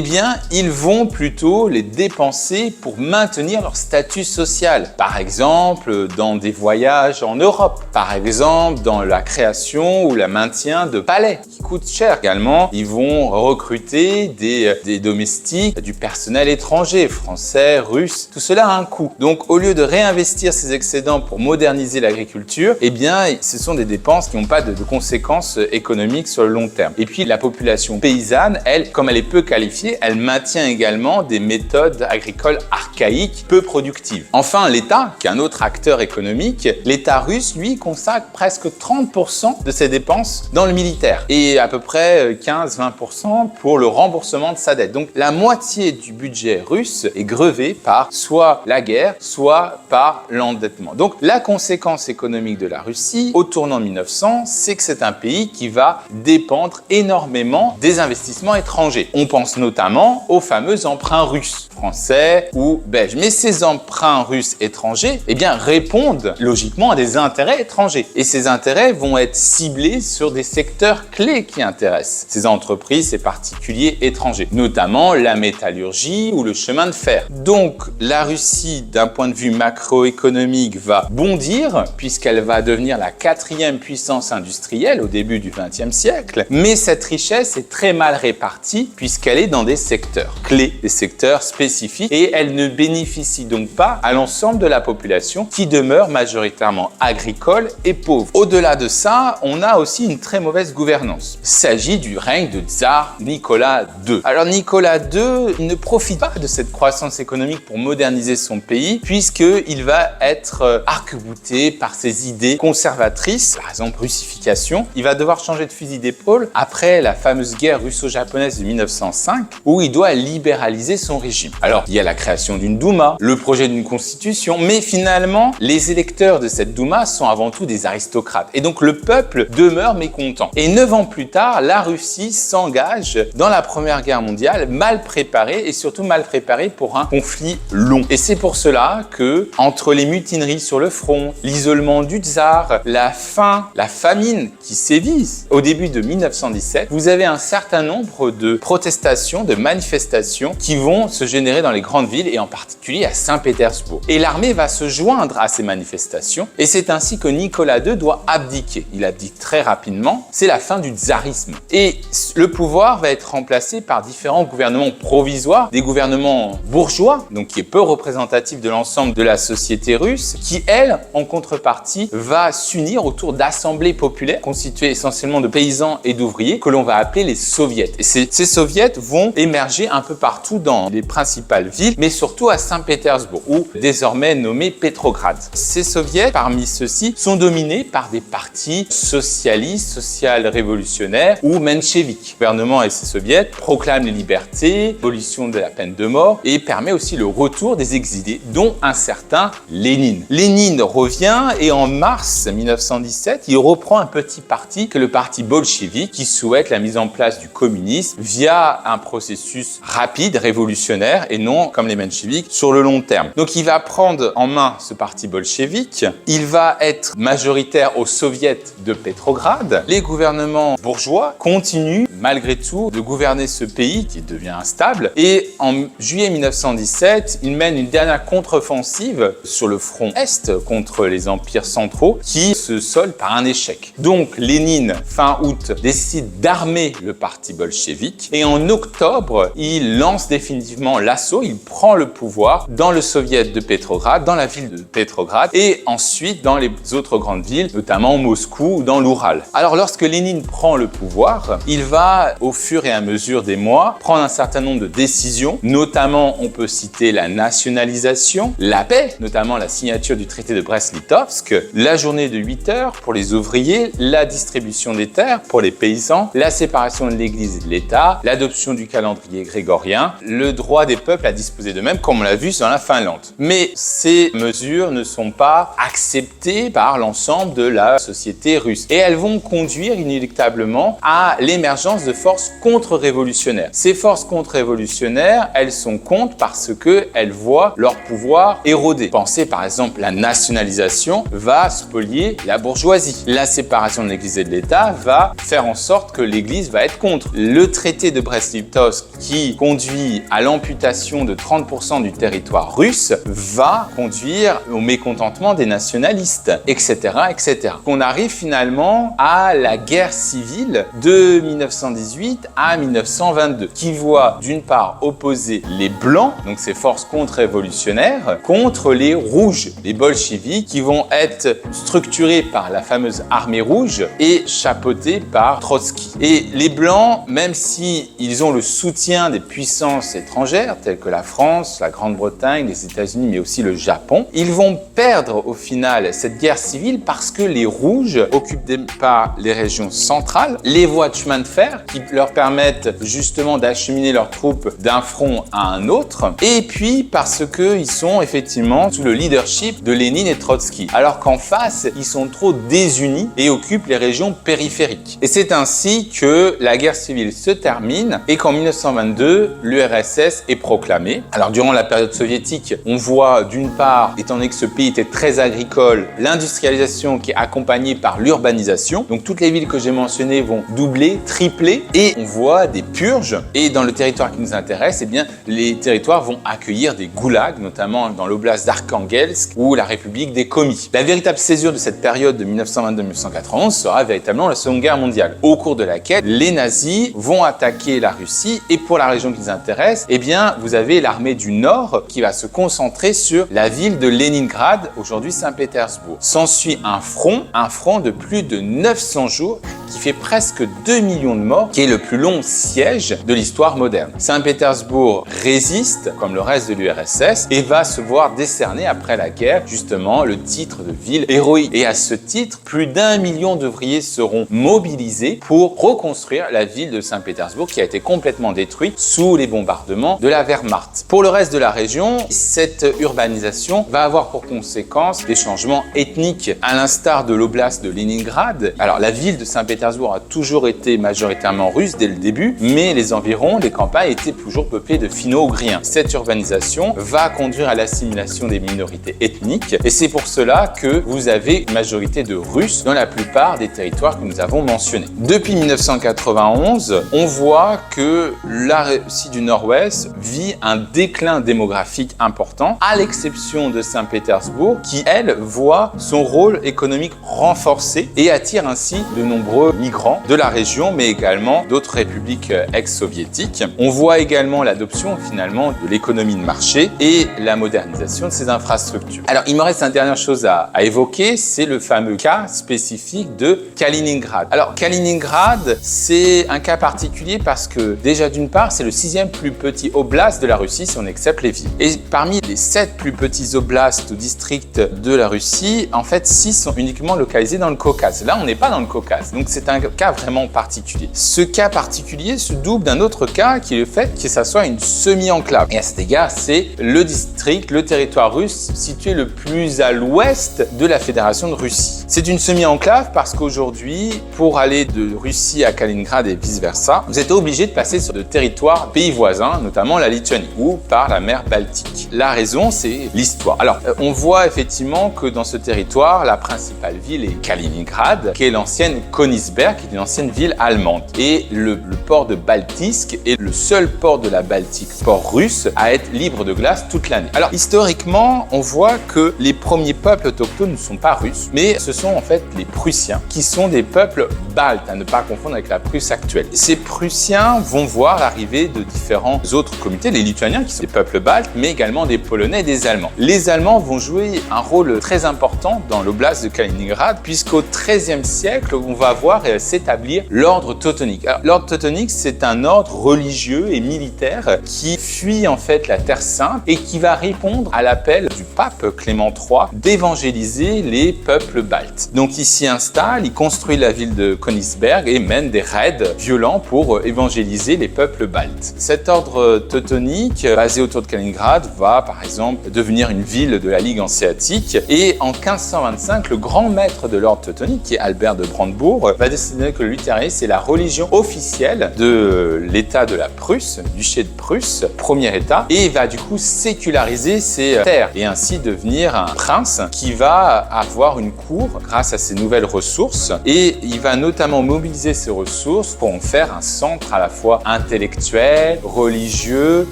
bien, ils vont plutôt les dépenser pour maintenir leur statut social. Par exemple, dans des voyages en Europe. Par exemple, dans la création ou le maintien de palais qui coûtent cher. Également, ils vont recruter des domestiques, du personnel étranger, français, russe. Tout cela a un coût. Donc, au lieu de réinvestir ces excédents pour moderniser l'agriculture, eh bien, ce sont des dépenses qui n'ont pas de conséquences économiques sur le long terme. Et puis, la population paysanne, elle, comme elle est peu qualifiée, elle maintient également des méthodes agricoles archaïques, peu productives. Enfin, l'État, qui est un autre acteur économique, l'État russe, lui, consacre presque 30% de ses dépenses dans le militaire et à peu près 15-20% pour le remboursement de sa dette. Donc la moitié du budget russe est grevée par soit la guerre, soit par l'endettement. Donc la conséquence économique de la Russie au tournant 1900, c'est que c'est un pays qui va dépendre énormément des investissements étrangers. On pense notamment aux fameux emprunts russes, français ou belges. Mais ces emprunts russes étrangers, eh bien, répondent logiquement à des intérêts étrangers. Et ces intérêts vont être ciblés sur des secteurs clés qui intéressent ces entreprises, ces particuliers étrangers, notamment la métallurgie ou le chemin de fer. Donc, la Russie, d'un point de vue macroéconomique, va bondir puisqu'elle va devenir la 4e puissance industrielle au début du XXe siècle. Mais cette richesse est très mal répartie puisqu'elle est dans des secteurs clés, des secteurs spécifiques, et elle ne bénéficie donc pas à l'ensemble de la population qui demeure majoritairement agricole et pauvre. Au-delà de ça, on a aussi une très mauvaise gouvernance. Il s'agit du règne de tsar Nicolas II. Alors Nicolas II, il ne profite pas de cette croissance économique pour moderniser son pays puisqu'il va être arc-bouté par ses idées conservatrices, par exemple russification. Il va devoir changer de fusil d'épaule après la fameuse guerre russo-japonaise de 1905 où il doit libéraliser son régime. Alors, il y a la création d'une Douma, le projet d'une constitution, mais finalement, les électeurs de cette Douma sont avant tout des aristocrates. Et donc, le peuple demeure mécontent. Et 9 ans plus tard, la Russie s'engage dans la Première Guerre mondiale, mal préparée et surtout mal préparée pour un conflit long. Et c'est pour cela que, entre les mutineries sur le front, l'isolement du tsar, la faim, la famine qui sévissent au début de 1917, vous avez un certain nombre de protestations, de manifestations qui vont se générer dans les grandes villes et en particulier à Saint-Pétersbourg. Et l'armée va se joindre à ces manifestations et c'est ainsi que Nicolas II doit abdiquer. Il abdique très rapidement. C'est la fin du tsarisme. Et le pouvoir va être remplacé par différents gouvernements provisoires, des gouvernements bourgeois, donc qui est peu représentatif de l'ensemble de la société russe, qui, elle, en contrepartie, va s'unir autour d'assemblées populaires constituées essentiellement de paysans et d'ouvriers que l'on va appeler les soviets. Et ces soviets vont émerger un peu partout dans les principales villes, mais surtout à Saint-Pétersbourg, ou désormais nommé Pétrograd. Ces soviets, parmi ceux-ci, sont dominés par des partis socialistes, social-révolutionnaires ou mencheviques. Le gouvernement et ses soviets proclament les libertés, l'abolition de la peine de mort et permet aussi le retour des exilés, dont un certain Lénine. Lénine revient et en mars 1917, il reprend un petit parti que le parti bolchevique qui souhaite la mise en place du communisme via un processus rapide, révolutionnaire et non, comme les mencheviks, sur le long terme. Donc il va prendre en main ce parti bolchevique, il va être majoritaire aux soviets de Pétrograd. Les gouvernements bourgeois continuent malgré tout de gouverner ce pays qui devient instable et en juillet 1917, il mène une dernière contre-offensive sur le front Est contre les empires centraux qui se solde par un échec. Donc Lénine, fin août, décide d'armer le parti bolchevique et en octobre, il lance définitivement l'assaut, il prend le pouvoir dans le soviet de Pétrograd, dans la ville de Pétrograd et ensuite dans les autres grandes villes, notamment Moscou ou dans l'Oural. Alors lorsque Lénine prend le pouvoir, il va au fur et à mesure des mois prendre un certain nombre de décisions, notamment on peut citer la nationalisation, la paix, notamment la signature du traité de Brest-Litovsk, la journée de 8 heures pour les ouvriers, la distribution des terres pour les paysans, la séparation de l'Église et de l'État, l'adoption du calendrier grégorien, le droit des peuples à disposer d'eux-mêmes, comme on l'a vu dans la Finlande. Mais ces mesures ne sont pas acceptées par l'ensemble de la société russe et elles vont conduire inéluctablement à l'émergence de forces contre-révolutionnaires. Ces forces contre-révolutionnaires, elles sont contre parce qu'elles voient leur pouvoir érodé. Pensez par exemple, la nationalisation va spolier la bourgeoisie. La séparation de l'Église et de l'État va faire en sorte que l'Église va être contre. Le traité de Brest-Litovsk qui conduit à l'amputation de 30% du territoire russe va conduire au mécontentement des nationalistes, etc., etc. On arrive finalement à la guerre civile de 1918 à 1922 qui voit d'une part opposer les Blancs, donc ces forces contre-révolutionnaires, contre les Rouges, les bolcheviks qui vont être structurés par la fameuse armée rouge et chapeautés par Trotsky. Et les Blancs, même si ils ont le soutien des puissances étrangères telles que la France, la Grande-Bretagne, les États-Unis, mais aussi le Japon, ils vont perdre au final cette guerre civile parce que les Rouges occupent pas les régions centrales, les voies de chemin de fer qui leur permettent justement justement d'acheminer leurs troupes d'un front à un autre, et puis parce qu'ils sont effectivement sous le leadership de Lénine et Trotsky, alors qu'en face, ils sont trop désunis et occupent les régions périphériques. Et c'est ainsi que la guerre civile se termine et qu'en 1922, l'URSS est proclamée. Alors durant la période soviétique, on voit d'une part, étant donné que ce pays était très agricole, l'industrialisation qui est accompagnée par l'urbanisation. Donc toutes les villes que j'ai mentionnées vont doubler, tripler, et on voit des purges. Et dans le territoire qui nous intéresse, eh bien, les territoires vont accueillir des goulags, notamment dans l'oblast d'Arkhangelsk ou la République des Komis. La véritable césure de cette période de 1922-1991 sera véritablement la Seconde Guerre mondiale, au cours de laquelle les nazis vont attaquer la Russie. Et pour la région qui nous intéresse, eh bien, vous avez l'armée du Nord qui va se concentrer sur la ville de Leningrad, aujourd'hui Saint-Pétersbourg. S'ensuit un front de plus de 900 jours qui fait presque 2 millions de morts, qui est le plus long siège de l'histoire moderne. Saint-Pétersbourg résiste, comme le reste de l'URSS, et va se voir décerner après la guerre, justement, le titre de ville héroïque. Et à ce titre, plus d'1 million d'ouvriers seront mobilisés pour reconstruire la ville de Saint-Pétersbourg, qui a été complètement détruite sous les bombardements de la Wehrmacht. Pour le reste de la région, cette urbanisation va avoir pour conséquence des changements ethniques, à l'instar de l'oblast de Leningrad. Alors, la ville de Saint-Pétersbourg a toujours été majoritairement russe dès le début, mais les environs, les campagnes étaient toujours peuplées de finno-ougriens. Cette urbanisation va conduire à l'assimilation des minorités ethniques, et c'est pour cela que vous avez une majorité de Russes dans la plupart des territoires que nous avons mentionnés. Depuis 1991, on voit que la Russie du Nord-Ouest vit un déclin démographique important, à l'exception de Saint-Pétersbourg, qui, elle, voit son rôle économique renforcé et attire ainsi de nombreux migrants de la région, mais également d'autres républiques ex-soviétiques. On voit également l'adoption, finalement, de l'économie de marché et la modernisation de ces infrastructures. Alors, il me reste une dernière chose à évoquer, c'est le fameux cas spécifique de Kaliningrad. Alors, Kaliningrad, c'est un cas particulier parce que, déjà d'une part, c'est le 6e plus petit oblast de la Russie, si on accepte les villes. Et parmi les 7 plus petits oblasts ou districts de la Russie, en fait, 6 sont uniquement localisés dans le Caucase. Là, on n'est pas dans le Caucase, donc c'est un cas vraiment particulier. Ce cas particulier se double d'un autre cas qui est le fait que ça soit une semi-enclave. Et à cet égard, c'est le district, le territoire russe situé le plus à l'ouest de la Fédération de Russie. C'est une semi-enclave parce qu'aujourd'hui, pour aller de Russie à Kaliningrad et vice-versa, vous êtes obligé de passer sur le territoire pays voisins, notamment la Lituanie, ou par la mer Baltique. La raison, c'est l'histoire. Alors, on voit effectivement que dans ce territoire, la principale ville est Kaliningrad, qui est l'ancienne Königsberg, qui est une ancienne ville allemande. Et le port de Baltisk est le seul port de la Baltique, port russe, à être libre de glace toute l'année. Alors, historiquement, on voit que les premiers peuples autochtones ne sont pas russes, mais ce sont en fait les Prussiens, qui sont des peuples baltes, à ne pas confondre avec la Prusse actuelle. Ces Prussiens vont voir l'arrivée de différents autres communautés, les Lituaniens, qui sont des peuples baltes, mais également des Polonais et des Allemands. Les Allemands vont jouer un rôle très important dans l'oblast de Kaliningrad, puisqu'au XIIIe siècle, on va voir s'établir l'ordre teutonique. L'ordre teutonique, c'est un ordre religieux et militaire qui fuit en fait la Terre Sainte et qui va répondre à l'appel du pape Clément III d'évangéliser les peuples baltes. Donc il s'y installe, il construit la ville de Königsberg et mène des raids violents pour évangéliser les peuples baltes. Cet ordre teutonique, basé autour de Kaliningrad, va par exemple devenir une ville de la Ligue hanséatique, et en 1525, le grand maître de l'ordre teutonique, qui est Albert de Brandebourg, va décider que le luthéranisme est la religion officielle de l'État de la Prusse, duché de Prusse, premier État, et va du coup séculariser ses terres et ainsi devenir un prince qui va avoir une cour grâce à ses nouvelles ressources, et il va notamment mobiliser ses ressources pour en faire un centre à la fois intellectuel, religieux,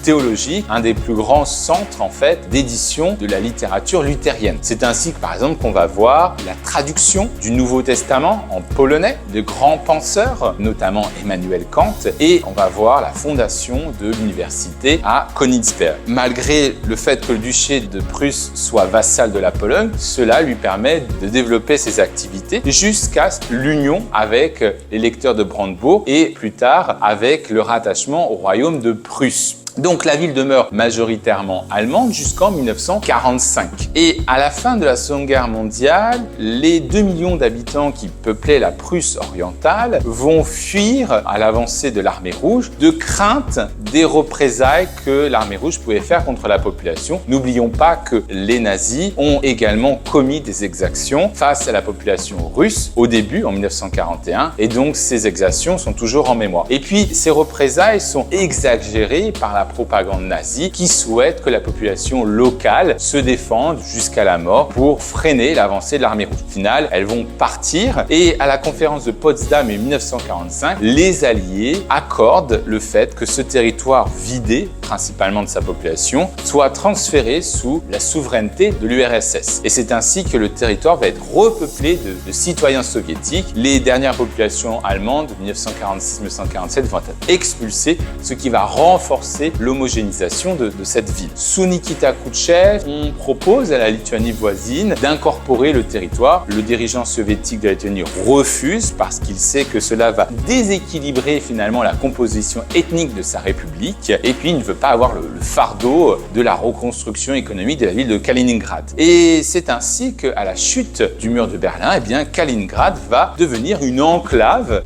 théologique, un des plus grands centres en fait d'édition de la littérature luthérienne. C'est ainsi que par exemple qu'on va voir la traduction du Nouveau Testament en polonais de grands penseurs, notamment Emmanuel Kant, et on va voir la fondation de l'université à Königsberg. Malgré le fait que le duché de Prusse soit vassal de la Pologne, cela lui permet de développer ses activités jusqu'à l'union avec les lecteurs de Brandebourg et plus tard avec le rattachement au royaume de Prusse. Donc la ville demeure majoritairement allemande jusqu'en 1945. Et à la fin de la Seconde Guerre mondiale, les 2 millions d'habitants qui peuplaient la Prusse orientale vont fuir à l'avancée de l'armée rouge de crainte des représailles que l'armée rouge pouvait faire contre la population. N'oublions pas que les nazis ont également commis des exactions face à la population russe au début, en 1941, et donc ces exactions sont toujours en mémoire. Et puis ces représailles sont exagérées par la propagande nazie qui souhaite que la population locale se défende jusqu'à la mort pour freiner l'avancée de l'armée rouge. Au final, elles vont partir et à la conférence de Potsdam en 1945, les Alliés accordent le fait que ce territoire vidé, principalement de sa population, soit transféré sous la souveraineté de l'URSS. Et c'est ainsi que le territoire va être repeuplé de citoyens soviétiques. Les dernières populations allemandes de 1946-1947 vont être expulsées, ce qui va renforcer l'homogénéisation de cette ville. Sous Nikita Khrouchtchev, on propose à la Lituanie voisine d'incorporer le territoire. Le dirigeant soviétique de la Lituanie refuse parce qu'il sait que cela va déséquilibrer finalement la composition ethnique de sa république et puis il ne veut pas avoir le fardeau de la reconstruction économique de la ville de Kaliningrad. Et c'est ainsi qu'à la chute du mur de Berlin, eh bien, Kaliningrad va devenir une enclave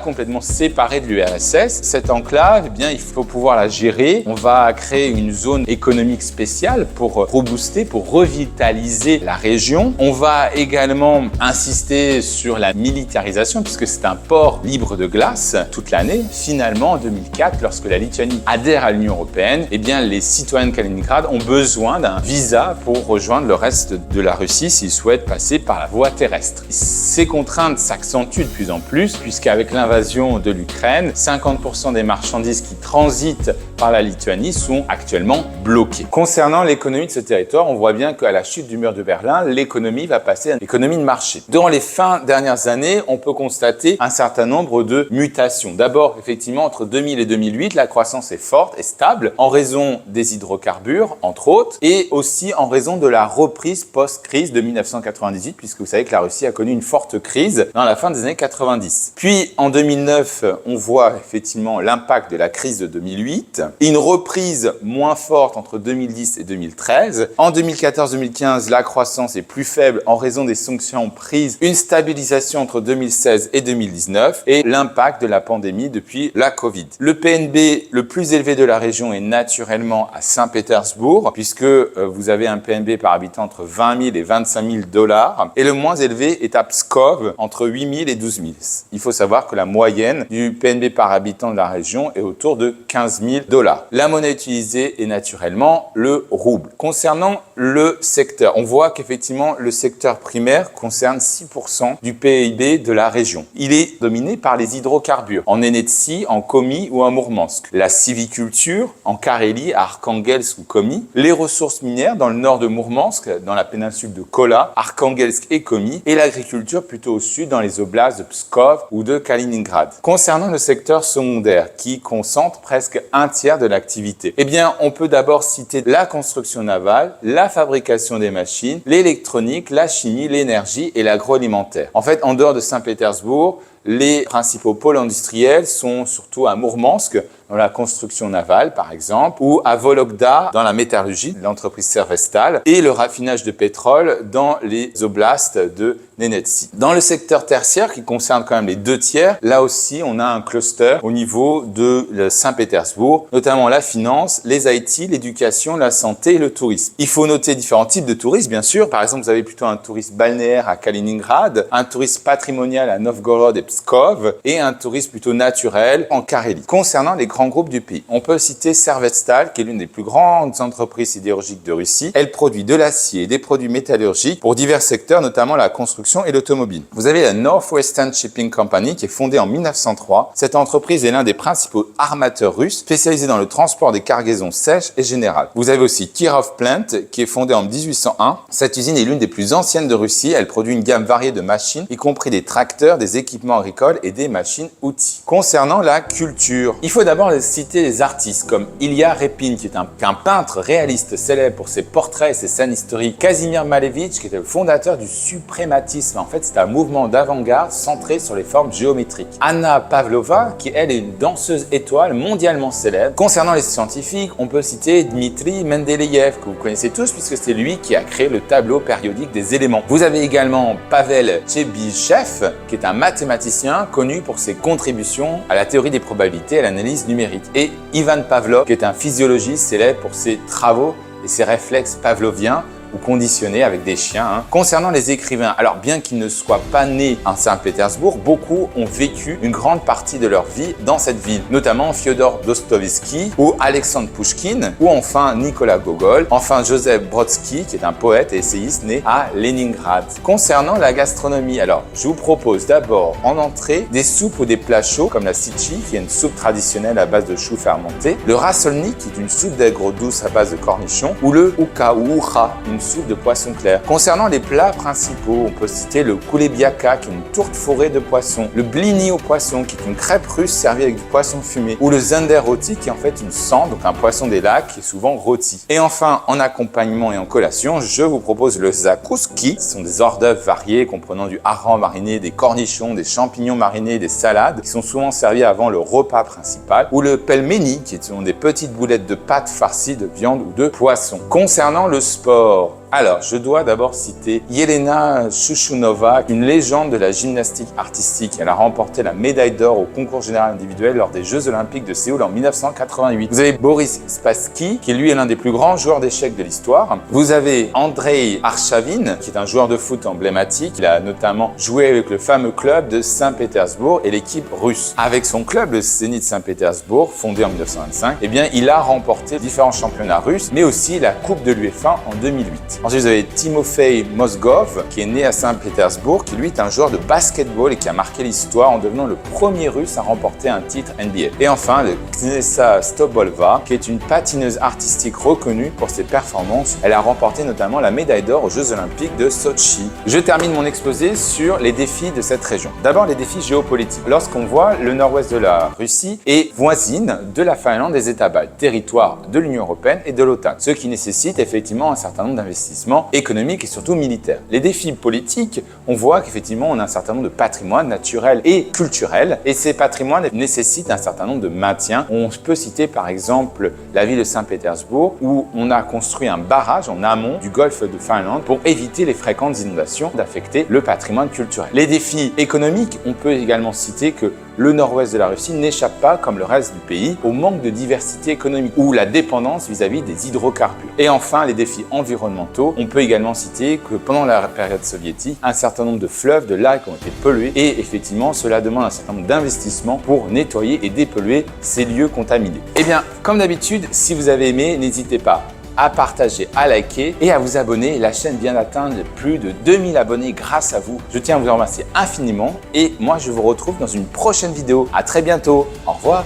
complètement séparée de l'URSS. Cette enclave, eh bien, il faut pouvoir la gérer. On va créer une zone économique spéciale pour rebooster, pour revitaliser la région. On va également insister sur la militarisation puisque c'est un port libre de glace toute l'année. Finalement, en 2004, lorsque la Lituanie adhère à l'Union européenne, eh bien, les citoyens de Kaliningrad ont besoin d'un visa pour rejoindre le reste de la Russie s'ils souhaitent passer par la voie terrestre. Ces contraintes s'accentuent de plus en plus puisqu'avec l'invasion de l'Ukraine, 50% des marchandises qui transitent par la Lituanie sont actuellement bloquées. Concernant l'économie de ce territoire, on voit bien qu'à la chute du mur de Berlin, l'économie va passer à une économie de marché. Durant les dernières années, on peut constater un certain nombre de mutations. D'abord, effectivement, entre 2000 et 2008, la croissance est forte et stable en raison des hydrocarbures, entre autres, et aussi en raison de la reprise post-crise de 1998, puisque vous savez que la Russie a connu une forte crise dans la fin des années 90. Puis, en 2009, on voit effectivement l'impact de la crise de 2008, une reprise moins forte entre 2010 et 2013. En 2014-2015, la croissance est plus faible en raison des sanctions prises, une stabilisation entre 2016 et 2019 et l'impact de la pandémie depuis la Covid. Le PNB le plus élevé de la région est naturellement à Saint-Pétersbourg, puisque vous avez un PNB par habitant entre 20 000 et 25 000 $, et le moins élevé est à Pskov, entre 8 000 et 12 000. Il faut savoir que la moyenne du PNB par habitant de la région est autour de 15 000 $. La monnaie utilisée est naturellement le rouble. Concernant le secteur, on voit qu'effectivement le secteur primaire concerne 6% du PIB de la région. Il est dominé par les hydrocarbures, en Nénétsie, en Komi ou en Mourmansk. La sylviculture, en Carélie, à Arkhangelsk ou Komi. Les ressources minières dans le nord de Mourmansk, dans la péninsule de Kola, Arkhangelsk et Komi. Et l'agriculture plutôt au sud, dans les oblasts de Pskov ou de Kaliningrad. Concernant le secteur secondaire, qui concentre presque un tiers de l'activité, eh bien, on peut d'abord citer la construction navale, la fabrication des machines, l'électronique, la chimie, l'énergie et l'agroalimentaire. En fait, en dehors de Saint-Pétersbourg, les principaux pôles industriels sont surtout à Mourmansk, dans la construction navale par exemple, ou à Vologda dans la métallurgie, l'entreprise Servestal, et le raffinage de pétrole dans les oblasts de Nénétsie. Dans le secteur tertiaire, qui concerne quand même les 2 tiers, là aussi on a un cluster au niveau de Saint-Pétersbourg, notamment la finance, les IT, l'éducation, la santé et le tourisme. Il faut noter différents types de tourisme, bien sûr. Par exemple, vous avez plutôt un tourisme balnéaire à Kaliningrad, un tourisme patrimonial à Novgorod et Pskov, et un tourisme plutôt naturel en Carélie. Concernant les grands groupes du pays, on peut citer Servestal, qui est l'une des plus grandes entreprises sidérurgiques de Russie. Elle produit de l'acier et des produits métallurgiques pour divers secteurs, notamment la construction et l'automobile. Vous avez la Northwestern Shipping Company, qui est fondée en 1903. Cette entreprise est l'un des principaux armateurs russes, spécialisés dans le transport des cargaisons sèches et générales. Vous avez aussi Kirov Plant, qui est fondée en 1801. Cette usine est l'une des plus anciennes de Russie. Elle produit une gamme variée de machines, y compris des tracteurs, des équipements agricoles et des machines-outils. Concernant la culture, il faut d'abord citer les artistes comme Ilya Repin, qui est un peintre réaliste célèbre pour ses portraits et ses scènes historiques. Kazimir Malevich, qui était le fondateur du suprématisme. En fait, c'est un mouvement d'avant-garde centré sur les formes géométriques. Anna Pavlova, qui elle est une danseuse étoile mondialement célèbre. Concernant les scientifiques, on peut citer Dmitri Mendeleïev, que vous connaissez tous puisque c'est lui qui a créé le tableau périodique des éléments. Vous avez également Pavel Tchebychev, qui est un mathématicien connu pour ses contributions à la théorie des probabilités et à l'analyse numérique. Et Ivan Pavlov, qui est un physiologiste célèbre pour ses travaux et ses réflexes pavloviens ou conditionnés avec des chiens. Concernant les écrivains, alors bien qu'ils ne soient pas nés à Saint-Pétersbourg, beaucoup ont vécu une grande partie de leur vie dans cette ville, notamment Fyodor Dostoïevski ou Alexandre Pouchkine ou enfin Nicolas Gogol, enfin Joseph Brodsky qui est un poète et essayiste né à Leningrad. Concernant la gastronomie, alors je vous propose d'abord en entrée des soupes ou des plats chauds comme la sitchi qui est une soupe traditionnelle à base de choux fermentés, le rasolnik qui est une soupe d'aigre douce à base de cornichons ou le uka ou ucha, une soupe de poisson clair. Concernant les plats principaux, on peut citer le kulebiaka qui est une tourte fourrée de poisson, le blini au poisson qui est une crêpe russe servie avec du poisson fumé ou le zender rôti qui est en fait une sande, donc un poisson des lacs qui est souvent rôti. Et enfin, en accompagnement et en collation, je vous propose le zakouski. Ce sont des hors d'œuvre variés comprenant du hareng mariné, des cornichons, des champignons marinés, des salades qui sont souvent servis avant le repas principal ou le pelmeni qui sont des petites boulettes de pâte farcies de viande ou de poisson. Concernant le sport, alors, je dois d'abord citer Yelena Shushnova, une légende de la gymnastique artistique. Elle a remporté la médaille d'or au concours général individuel lors des Jeux Olympiques de Séoul en 1988. Vous avez Boris Spassky, qui lui est l'un des plus grands joueurs d'échecs de l'histoire. Vous avez Andrei Arshavin, qui est un joueur de foot emblématique. Il a notamment joué avec le fameux club de Saint-Pétersbourg et l'équipe russe. Avec son club, le Zénith Saint-Pétersbourg, fondé en 1925, eh bien, il a remporté différents championnats russes, mais aussi la Coupe de l'UEFA en 2008. Ensuite, vous avez Timofey Mozgov, qui est né à Saint-Pétersbourg, qui lui est un joueur de basketball et qui a marqué l'histoire en devenant le premier russe à remporter un titre NBA. Et enfin, le Knessa Stobolva, qui est une patineuse artistique reconnue pour ses performances. Elle a remporté notamment la médaille d'or aux Jeux Olympiques de Sochi. Je termine mon exposé sur les défis de cette région. D'abord, les défis géopolitiques. Lorsqu'on voit le nord-ouest de la Russie est voisine de la Finlande des États baltes, territoire de l'Union européenne et de l'OTAN, ce qui nécessite effectivement un certain nombre d'investissements économiques et surtout militaires. Les défis politiques, on voit qu'effectivement on a un certain nombre de patrimoines naturels et culturels et ces patrimoines nécessitent un certain nombre de maintiens. On peut citer par exemple la ville de Saint-Pétersbourg où on a construit un barrage en amont du golfe de Finlande pour éviter les fréquentes inondations d'affecter le patrimoine culturel. Les défis économiques, on peut également citer que le nord-ouest de la Russie n'échappe pas, comme le reste du pays, au manque de diversité économique ou la dépendance vis-à-vis des hydrocarbures. Et enfin, les défis environnementaux, on peut également citer que pendant la période soviétique, un certain nombre de fleuves, de lacs ont été pollués et effectivement, cela demande un certain nombre d'investissements pour nettoyer et dépolluer ces lieux contaminés. Eh bien, comme d'habitude, si vous avez aimé, n'hésitez pas à partager, à liker et à vous abonner. La chaîne vient d'atteindre plus de 2000 abonnés grâce à vous. Je tiens à vous remercier infiniment et moi je vous retrouve dans une prochaine vidéo. À très bientôt. Au revoir.